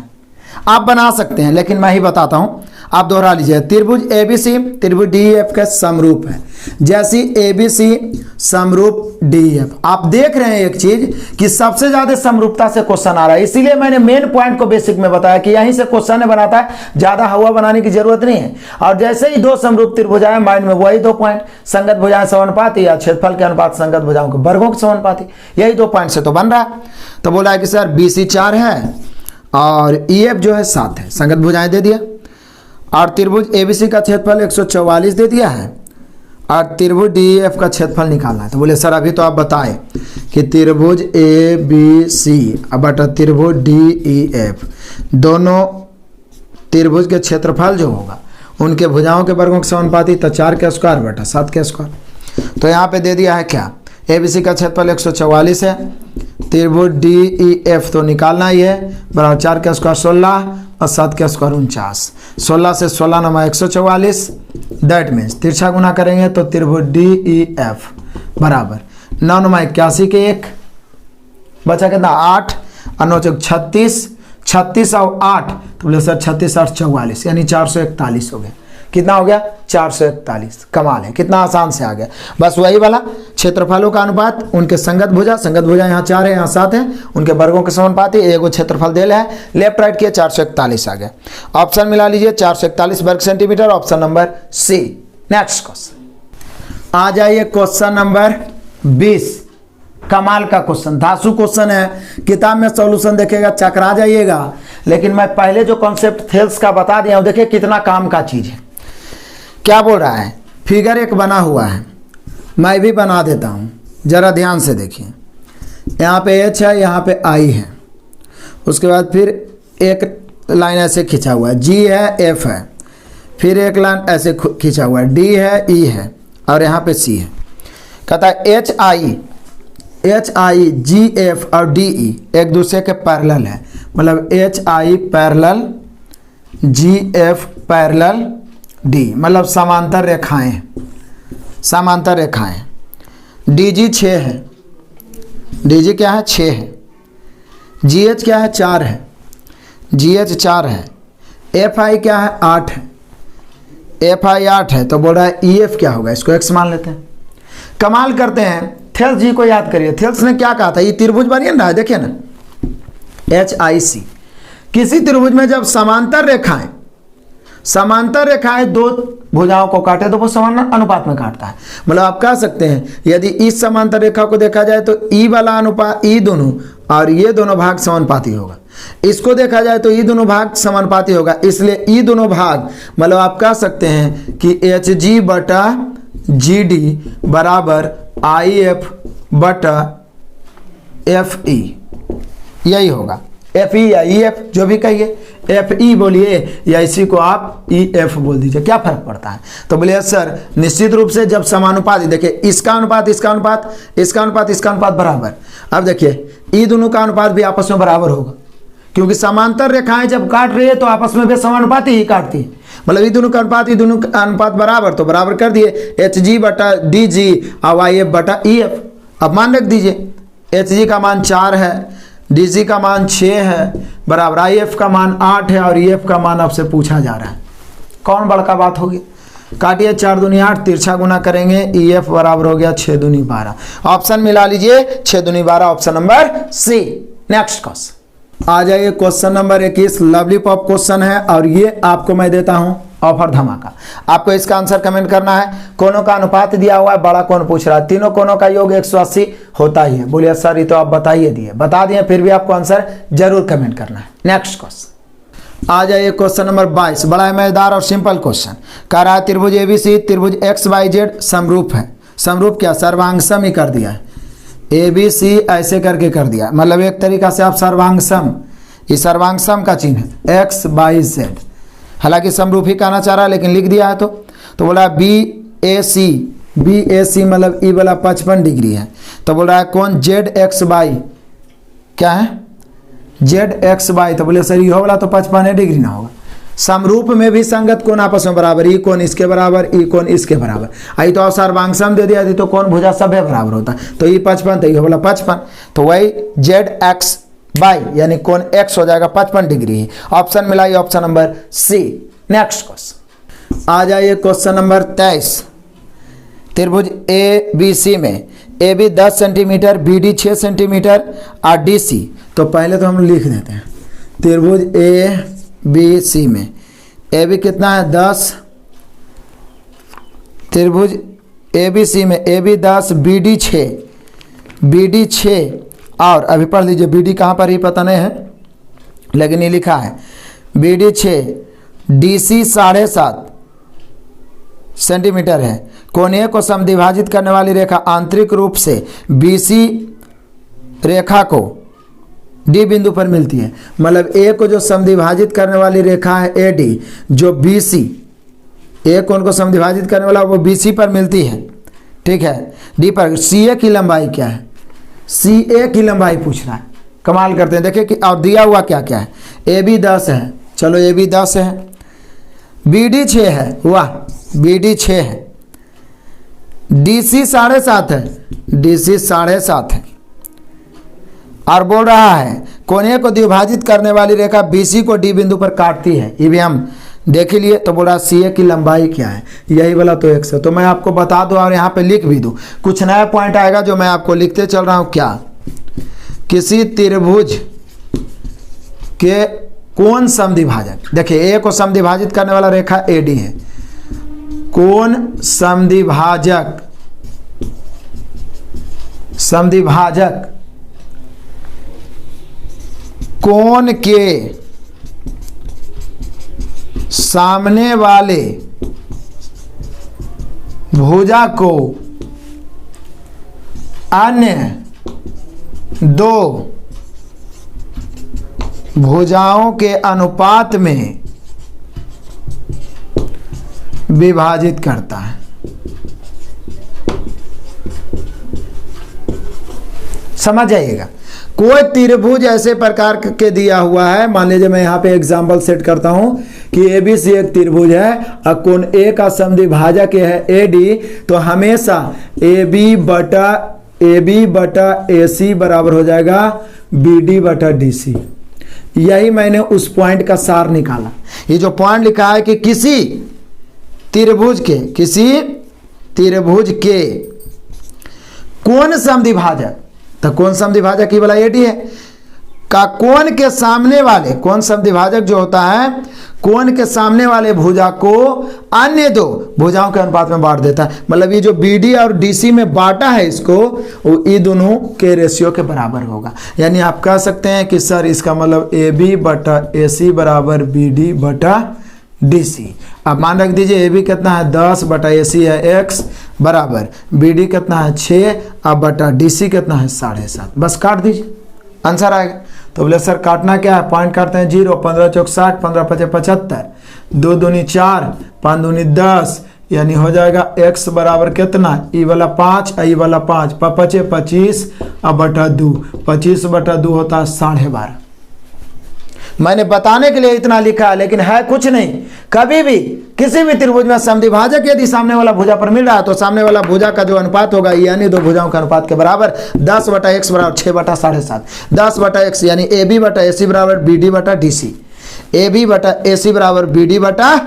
आप बना सकते हैं लेकिन मैं ही बताता हूं, आप दोहरा लीजिए। त्रिभुज ABC त्रिभुज DEF का समरूप है, जैसी ABC समरूप DEF। आप देख रहे हैं एक चीज कि सबसे ज्यादा समरूपता से क्वेश्चन आ रहा है, इसीलिए मैंने मेन पॉइंट को बेसिक में बताया कि यहीं से क्वेश्चन बनाता है, ज्यादा हवा बनाने की जरूरत नहीं है। और जैसे ही 2 समरूप त्रिभुज आए माइंड में वही 2 पॉइंट, संगत भुजाएं समानुपाती या क्षेत्रफल के अनुपात संगत भुजाओं के वर्गों के समानुपाती, यही 2 पॉइंट से तो बन रहा है। तो बोला है कि सर BC 4 है और EF जो है 7 है, संगत भुजाएं दे दिया। और त्रिभुज ABC का क्षेत्रफल 144 दे दिया है और त्रिभुज DEF का क्षेत्रफल निकालना है। तो बोले सर अभी तो आप बताएं कि त्रिभुज ABC बटा त्रिभुज DEF दोनों त्रिभुज के क्षेत्रफल जो होगा उनके भुजाओं के वर्गों के समानुपाती, तो 4 के स्क्वायर बटा 7 के स्क्वायर। तो यहाँ पे दे दिया है क्या, ABC का क्षेत्रफल 144 है, त्रिभुज DEF तो निकालना ही है, बराबर 4 का स्क्वायर 16 और 7 का स्क्वायर 49। 16 से 16 नमा 144, दैट मीन्स तिरछा गुना करेंगे तो त्रिभुज DEF बराबर 9 नमा 81 के 1 बचा कितना 8 और 9 चौक 36, 36 और 8 तो बोले सर 36 8 44 यानी 441 हो गया। कितना हो गया 441। कमाल है, कितना आसान से आ गया। बस वही वाला क्षेत्रफलों का अनुपात, उनके संगत भुजा यहाँ 4 है यहाँ 7 है, उनके वर्गों के समानुपाती, एक क्षेत्रफल दे है, लेफ्ट राइट किया 441 आ गया। ऑप्शन मिला लीजिए 441 वर्ग centimetre, option number C. Next question आ जाइए, क्वेश्चन नंबर 20। कमाल का क्वेश्चन, धांसू क्वेश्चन है, किताब में सॉल्यूशन देखेगा चकरा जाइएगा, लेकिन मैं पहले जो कॉन्सेप्ट थेल्स का बता दिया हूं, देखिए कितना काम का चीज है। क्या बोल रहा है, फिगर एक बना हुआ है, मैं भी बना देता हूं, जरा ध्यान से देखिए। यहाँ पे H है, यहाँ पे I है, उसके बाद फिर एक लाइन ऐसे खिंचा हुआ है, G है, F है, फिर एक लाइन ऐसे खिंचा हुआ है, D है, E है और यहाँ पे C है। कहता है HI GF और DE एक दूसरे के पैरेलल है, मतलब HI parallel GF parallel D, मतलब समांतर रेखाएं, समांतर रेखाएं DG 6 है, DG क्या है 6 है, GH क्या है 4 है, GH 4 है, FI क्या है 8 है, FI 8 है, तो बोल रहा है EF क्या होगा, इसको x मान लेते हैं। कमाल करते हैं, थेल्स जी को याद करिए, थेल्स ने क्या कहा था, ये त्रिभुज बनिए ना, देखिए ना HIC, किसी त्रिभुज में जब समांतर रेखाएं दो भुजाओं को काटे तो वो समान अनुपात में काटता है। मतलब आप कह सकते हैं यदि इस समांतर रेखा को देखा जाए तो ई वाला अनुपात, ई दोनों और ये दोनों भाग समानुपाती होगा, इसको देखा जाए तो ई दोनों भाग समानुपाती होगा, इसलिए ई दोनों भाग मतलब आप कह सकते हैं कि HG बटा GD बराबर IF बटा FE, यही होगा, FE या EF जो भी कहिए, FE बोलिए या इसी को आप EF बोल दीजिए, क्या फर्क पड़ता है। तो बोलिए सर निश्चित रूप से जब समानुपाती, देखिए इसका अनुपात इसका अनुपात इसका अनुपात इसका अनुपात बराबर, अब देखिए ई दोनों का अनुपात भी आपस में बराबर होगा, क्योंकि समांतर रेखाएं जब काट रही है तो आपस में भी समानुपाती ही काटती है। मतलब ई दोनों का अनुपात ई दोनों का अनुपात बराबर, तो बराबर कर दिए HG बटा DG और IF बटा EF। अब मान रख दीजिए HG का मान 4 है, DG का मान 6 है, बराबर IF का मान 8 है और EF का मान आपसे पूछा जा रहा है, कौन बड़का बात होगी। काटिए 4 दूनी 8, तिरछा गुना करेंगे, EF बराबर हो गया 6 दूनी 12। ऑप्शन मिला लीजिए 6 दूनी 12, option number C। Next question आ जाइए, question number 21 lovely pop question है और ये आपको मैं देता हूं ऑफर धमाका। आपको इसका आंसर कमेंट करना है। कोनों का अनुपात दिया हुआ है, बड़ा कोण पूछ रहा है, तीनों कोनों का योग 180 होता ही है। बोलिए सर ये तो आप बताइए दिए, बता दिए, फिर भी आपको आंसर जरूर कमेंट करना है। नेक्स्ट क्वेश्चन आ जाइए, क्वेश्चन नंबर 22 बड़ा है मजेदार और सिंपल क्वेश्चन। कह रहा है त्रिभुज ABC त्रिभुज XYZ समरूप है। समरूप क्या, सर्वांग सम ही कर दिया है, ABC ऐसे करके कर दिया, मतलब एक तरीका से आप सर्वांग सम, ये सर्वांग सम का चिन्ह है XYZ, हालांकि समरूप ही कहना चाह रहा है लेकिन लिख दिया है। तो बोला BAC मतलब ई वाला 55 डिग्री है, तो बोल रहा है कौन ZXY क्या है ZXY, तो बोले सर ये वाला तो 55 डिग्री ना होगा। समरूप में भी संगत कोण आपस में बराबर, ई कोण इसके बराबर, ई कोण इसके बराबर। आई तो सर्वांग सम दे दिया थी तो कौन भुजा सब है बराबर होता, तो ई 55 तो ये बोला 55, तो वही ZXY यानी कोण X हो जाएगा 55 डिग्री। ऑप्शन मिला ये option number C। Next question आ जाइए, क्वेश्चन नंबर 23 त्रिभुज ABC में AB 10 सेंटीमीटर, BD 6 सेंटीमीटर और DC, तो पहले तो हम लिख देते हैं त्रिभुज ABC में AB कितना है 10, त्रिभुज ABC में AB 10 BD 6 और अभी पढ़ लीजिए BD कहाँ पर ही पता नहीं है लेकिन ये लिखा है BD 6 DC 7.5 सेंटीमीटर है। कोणीय को समद्विभाजित करने वाली रेखा आंतरिक रूप से BC रेखा को D बिंदु पर मिलती है। मतलब A को जो समद्विभाजित करने वाली रेखा है AD, जो BC A कोण को समद्विभाजित करने वाला वो BC पर मिलती है, ठीक है। D पर CA की लंबाई क्या है, CA की लंबाई पूछ रहा है। कमाल करते हैं, देखिए कि और दिया हुआ क्या क्या है, AB 10 है, चलो AB 10 है, BD 6 है, वाह BD 6 है, DC 7.5 है, DC 7.5 है, और बोल रहा है कोने को द्विभाजित करने वाली रेखा BC को D बिंदु पर काटती है। ये भी हम देख लिए, तो बोला CA की लंबाई क्या है, यही वाला तो X है। तो मैं आपको बता दूं और यहाँ पे लिख भी दूं, कुछ नया पॉइंट आएगा जो मैं आपको लिखते चल रहा हूँ। क्या, किसी त्रिभुज के कोण समद्विभाजक, देखिए A को समद्विभाजित करने वाला रेखा AD है, कोण समद्विभाजक कोण के सामने वाले भुजा को अन्य दो भुजाओं के अनुपात में विभाजित करता है। समझ जाइएगा, कोई त्रिभुज ऐसे प्रकार के दिया हुआ है, मान लीजिए मैं यहाँ पे एग्जांपल सेट करता हूँ कि एबीसी एक त्रिभुज है और कोण ए का समद्विभाजक है एडी, तो हमेशा AB बटा AC बराबर हो जाएगा BD बटा DC। यही मैंने उस पॉइंट का सार निकाला। ये जो पॉइंट लिखा है कि किसी त्रिभुज के कोण समद्विभाजक, तो कोण समद्विभाजक की वाला एडी है का कोण के सामने वाले, कोण समद्विभाजक जो होता है कोण के सामने वाले भुजा को अन्य दो भुजाओं के अनुपात में बांट देता है। मतलब ये जो BD और DC में बांटा है इसको, वो ये दोनों के रेशियो के बराबर होगा। यानी आप कह सकते हैं कि सर इसका मतलब AB बटा AC बराबर BD बटा DC। अब मान रख दीजिए AB कितना है 10 बटा AC है x बराबर BD कितना है 6 अब बटा DC कितना है 7.5। बस काट दीजिए, आंसर आएगा। तो बोले सर काटना क्या है, पॉइंट काटते हैं 0, 15 चौक 60, 15 पचे 75, 2 दूनी 4, 5 दूनी 10, यानी हो जाएगा x बराबर कितना, ई वाला 5 ई वाला 5, पचे 25 अब बटा 2, 25 बटा 2 होता है 12.5। मैंने बताने के लिए इतना लिखा है, लेकिन है कुछ नहीं। कभी भी किसी भी त्रिभुज में समद्विभाजक यदि सामने वाला भुजा पर मिल रहा है तो सामने वाला भुजा का जो अनुपात होगा यानी दो भुजाओं के अनुपात के बराबर 10 बटा x बराबर 6 बटा 7.5। 10 बटा x यानी AB बटा AC बराबर BD बटा DC, AB बटा AC बराबर BD बटा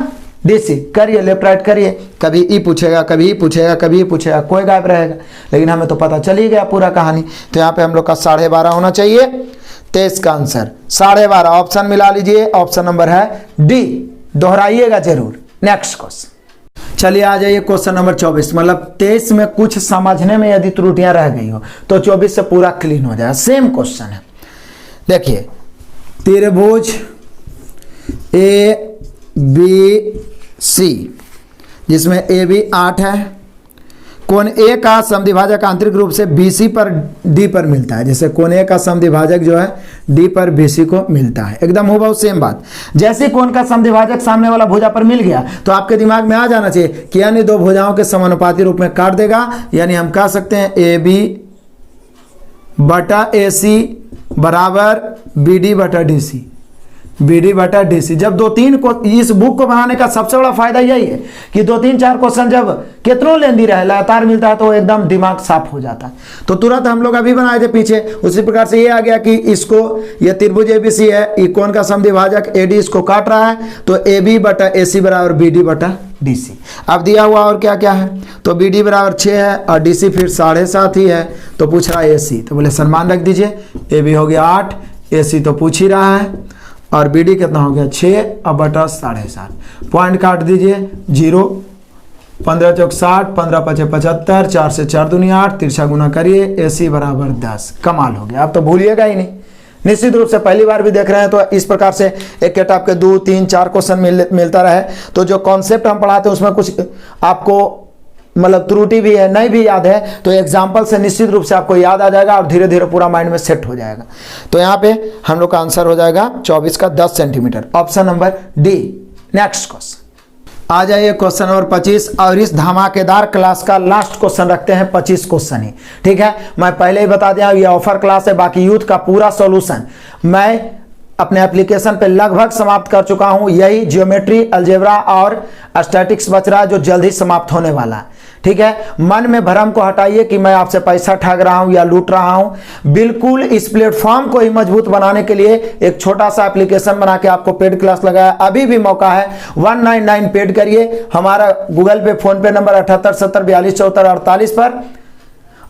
DC। करिए, लेफ्ट राइट करिए, कभी ई पूछेगा, कभी ई पूछेगा, कभी ई पूछेगा, कोई गायब रहेगा, लेकिन हमें तो पता चल ही गया पूरा कहानी। तो यहाँ पे हम लोग का 12.5 होना चाहिए। 23 का आंसर 12.5। ऑप्शन मिला लीजिए, ऑप्शन नंबर है डी, दोहराइएगा जरूर। नेक्स्ट क्वेश्चन, चलिए आ जाइए क्वेश्चन नंबर 24। मतलब 23 में कुछ समझने में यदि त्रुटियां रह गई हो तो 24 से पूरा क्लीन हो जाएगा। सेम क्वेश्चन है, देखिए त्रिभुज ABC जिसमें AB 8 है, कोण A का समद्विभाजक आंतरिक रूप से BC पर D पर मिलता है। जैसे कोण A का समद्विभाजक जो है D पर BC को मिलता है, एकदम हुबहू सेम बात। जैसे कोण का समद्विभाजक सामने वाला भुजा पर मिल गया तो आपके दिमाग में आ जाना चाहिए कि यानी दो भुजाओं के समानुपाती रूप में काट देगा। यानी हम कह सकते हैं AB बटा AC बराबर BD बटा DC, BD बटा DC। जब 2-3 को इस बुक को बनाने का सबसे बड़ा फायदा यही है कि 2-3-4 क्वेश्चन जब कितनों लेंदी रहे लगातार मिलता है तो एकदम दिमाग साफ हो जाता है। तो तुरंत हम लोग अभी बनाए थे पीछे, उसी प्रकार से ये आ गया कि इसको, ये त्रिभुज ABC है, ये कोण का समद्विभाजक AD इसको काट रहा है तो AB बटा AC बराबर BD बटा DC। अब दिया हुआ और क्या क्या है, तो BD बराबर 6 है और DC फिर 7.5 ही है। तो पूछ रहा है AC, तो बोले सम्मान रख दीजिए, AB हो गया 8, AC तो पूछ ही रहा है और BD कितना हो गया 6 अब बटा 7.5। पॉइंट काट दीजिए 0, 15 चौक 60, 15 पचे 75, 4 से 4 दूनी 8, तिरछा गुना करिए, AC बराबर 10। कमाल हो गया, अब तो भूलिएगा ही नहीं। निश्चित रूप से पहली बार भी देख रहे हैं तो इस प्रकार से एक टाइप के 2, 3, 4 क्वेश्चन मिलता रहे तो जो कॉन्सेप्ट हम पढ़ाते हैं उसमें कुछ आपको मतलब त्रुटि भी है, नहीं भी याद है तो एग्जाम्पल से निश्चित रूप से आपको याद आ जाएगा और धीरे धीरे पूरा माइंड में सेट हो जाएगा। तो यहाँ पे हम लोग का आंसर हो जाएगा 24 का 10 centimetre, option number D. Next question आ जाइए क्वेश्चन नंबर 25 और इस धमाकेदार क्लास का लास्ट क्वेश्चन रखते हैं 25 क्वेश्चन ही, ठीक है। मैं पहले ही बता दिया ये ऑफर क्लास है, बाकी यूथ का पूरा सॉल्यूशन मैं अपने एप्लीकेशन पे लगभग समाप्त कर चुका हूं। यही ज्योमेट्री, अलजेब्रा और स्टैटिक्स बच रहा है जो जल्द ही समाप्त होने वाला है, ठीक है। मन में भ्रम को हटाइए कि मैं आपसे पैसा ठग रहा हूं या लूट रहा हूं। बिल्कुल इस प्लेटफॉर्म को ही मजबूत बनाने के लिए एक छोटा सा एप्लीकेशन बना के आपको पेड क्लास लगाया, अभी भी मौका है 199 पेड करिए। हमारा गूगल पे, फोन पे नंबर 78 70 42 74 48 पर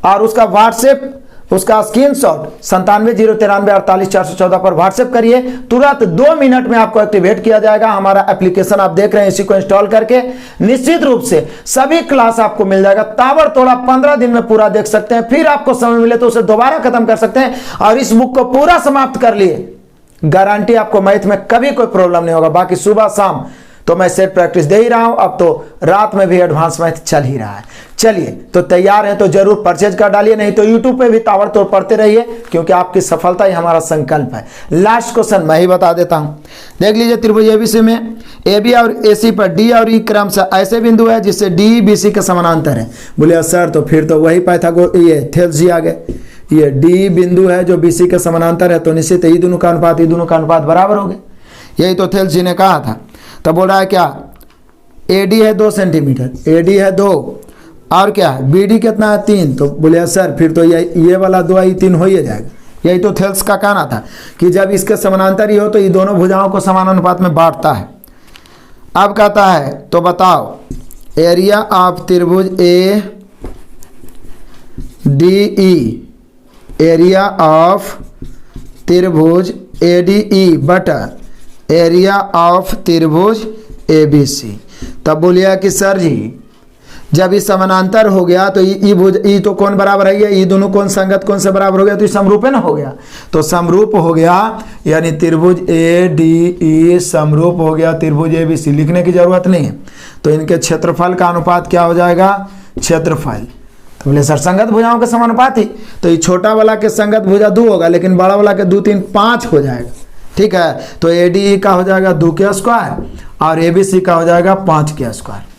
और उसका व्हाट्सएप, उसका स्क्रीनशॉट 97 पर व्हाट्सएप करिए। तुरंत 2 मिनट में आपको एक्टिवेट किया जाएगा। हमारा एप्लीकेशन आप देख रहे हैं, इसी को इंस्टॉल करके निश्चित रूप से सभी क्लास आपको मिल जाएगा। ताबड़तोड़ 15 दिन में पूरा देख सकते हैं, फिर आपको समय मिले तो उसे दोबारा खत्म कर सकते हैं और इस बुक को पूरा समाप्त कर लिए, गारंटी आपको मैथ में कभी कोई प्रॉब्लम नहीं होगा। बाकी सुबह शाम तो मैं सेट प्रैक्टिस दे ही रहा हूं, अब तो रात में भी एडवांस मैथ चल ही रहा है। चलिए तो तैयार हैं तो जरूर परचेज कर डालिए, नहीं तो यूट्यूब पे भी ताबड़तोड़ पढ़ते रहिए क्योंकि आपकी सफलता ही हमारा संकल्प है। लास्ट क्वेश्चन मैं ही बता देता हूं, देख लीजिए। त्रिभुज ABC में AB और AC पर D और E क्रम से ऐसे बिंदु है जिससे D BC के समानांतर है। बोले सर तो फिर तो वही पाइथागोरस ये थेल्स जी आ गए, ये डी बिंदु है जो BC के समानांतर है, तो निश्चित ये दोनों का अनुपात बराबर हो गए। यही तो थेल्स जी ने कहा था। तो बोल रहा है क्या, AD है 2 सेंटीमीटर, AD है 2, और क्या है BD कितना है 3। तो बोले सर फिर तो ये वाला 2 ये 3 हो ही जाएगा। यही तो थेल्स का कहना था कि जब इसके समानांतर ही हो तो ये दोनों भुजाओं को समान अनुपात में बांटता है। अब कहता है तो बताओ एरिया ऑफ त्रिभुज ADE, एरिया ऑफ त्रिभुज ADE बटा एरिया ऑफ त्रिभुज ABC। तब बोलिए कि सर जी जब ये समानांतर हो गया तो ई तो कौन बराबर है, ये दोनों कौन संगत कौन से बराबर हो गया, तो ये समरूप है ना हो गया। तो समरूप हो गया यानी त्रिभुज ADE समरूप हो गया त्रिभुज ABC। लिखने की जरूरत नहीं है। तो इनके क्षेत्रफल का अनुपात क्या हो जाएगा, क्षेत्रफल। तो बोले सर संगत भुजाओं के समानुपाती, तो ये छोटा वाला के संगत भुजा 2 होगा, लेकिन बड़ा वाला के 2 3 5 हो जाएगा। ठीक है, तो ADE का हो जाएगा 2 के स्क्वायर और ABC का हो जाएगा 5 के स्क्वायर।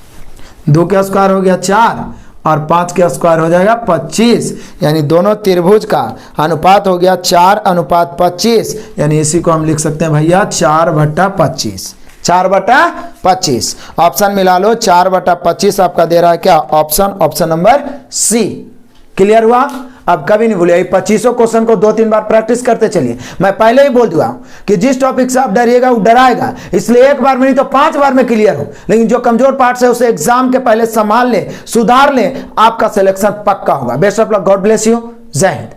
2 के स्क्वायर हो गया 4 और 5 के स्क्वायर हो जाएगा 25, यानी दोनों त्रिभुज का अनुपात हो गया 4:25। यानी इसी को हम लिख सकते हैं भैया 4/25, 4/25। ऑप्शन मिला लो, 4/25 आपका दे रहा है क्या, ऑप्शन नंबर C। क्लियर हुआ। अब कभी नहीं भूलिए 25 क्वेश्चन को 2-3 बार प्रैक्टिस करते चलिए। मैं पहले ही बोल दिया कि जिस टॉपिक से आप डरिएगा वो डराएगा, इसलिए एक बार में नहीं तो 5 बार में क्लियर हो। लेकिन जो कमजोर पार्ट है उसे एग्जाम के पहले संभाल ले, सुधार ले, आपका सिलेक्शन पक्का होगा। Best of luck, God bless you, जय हिंद।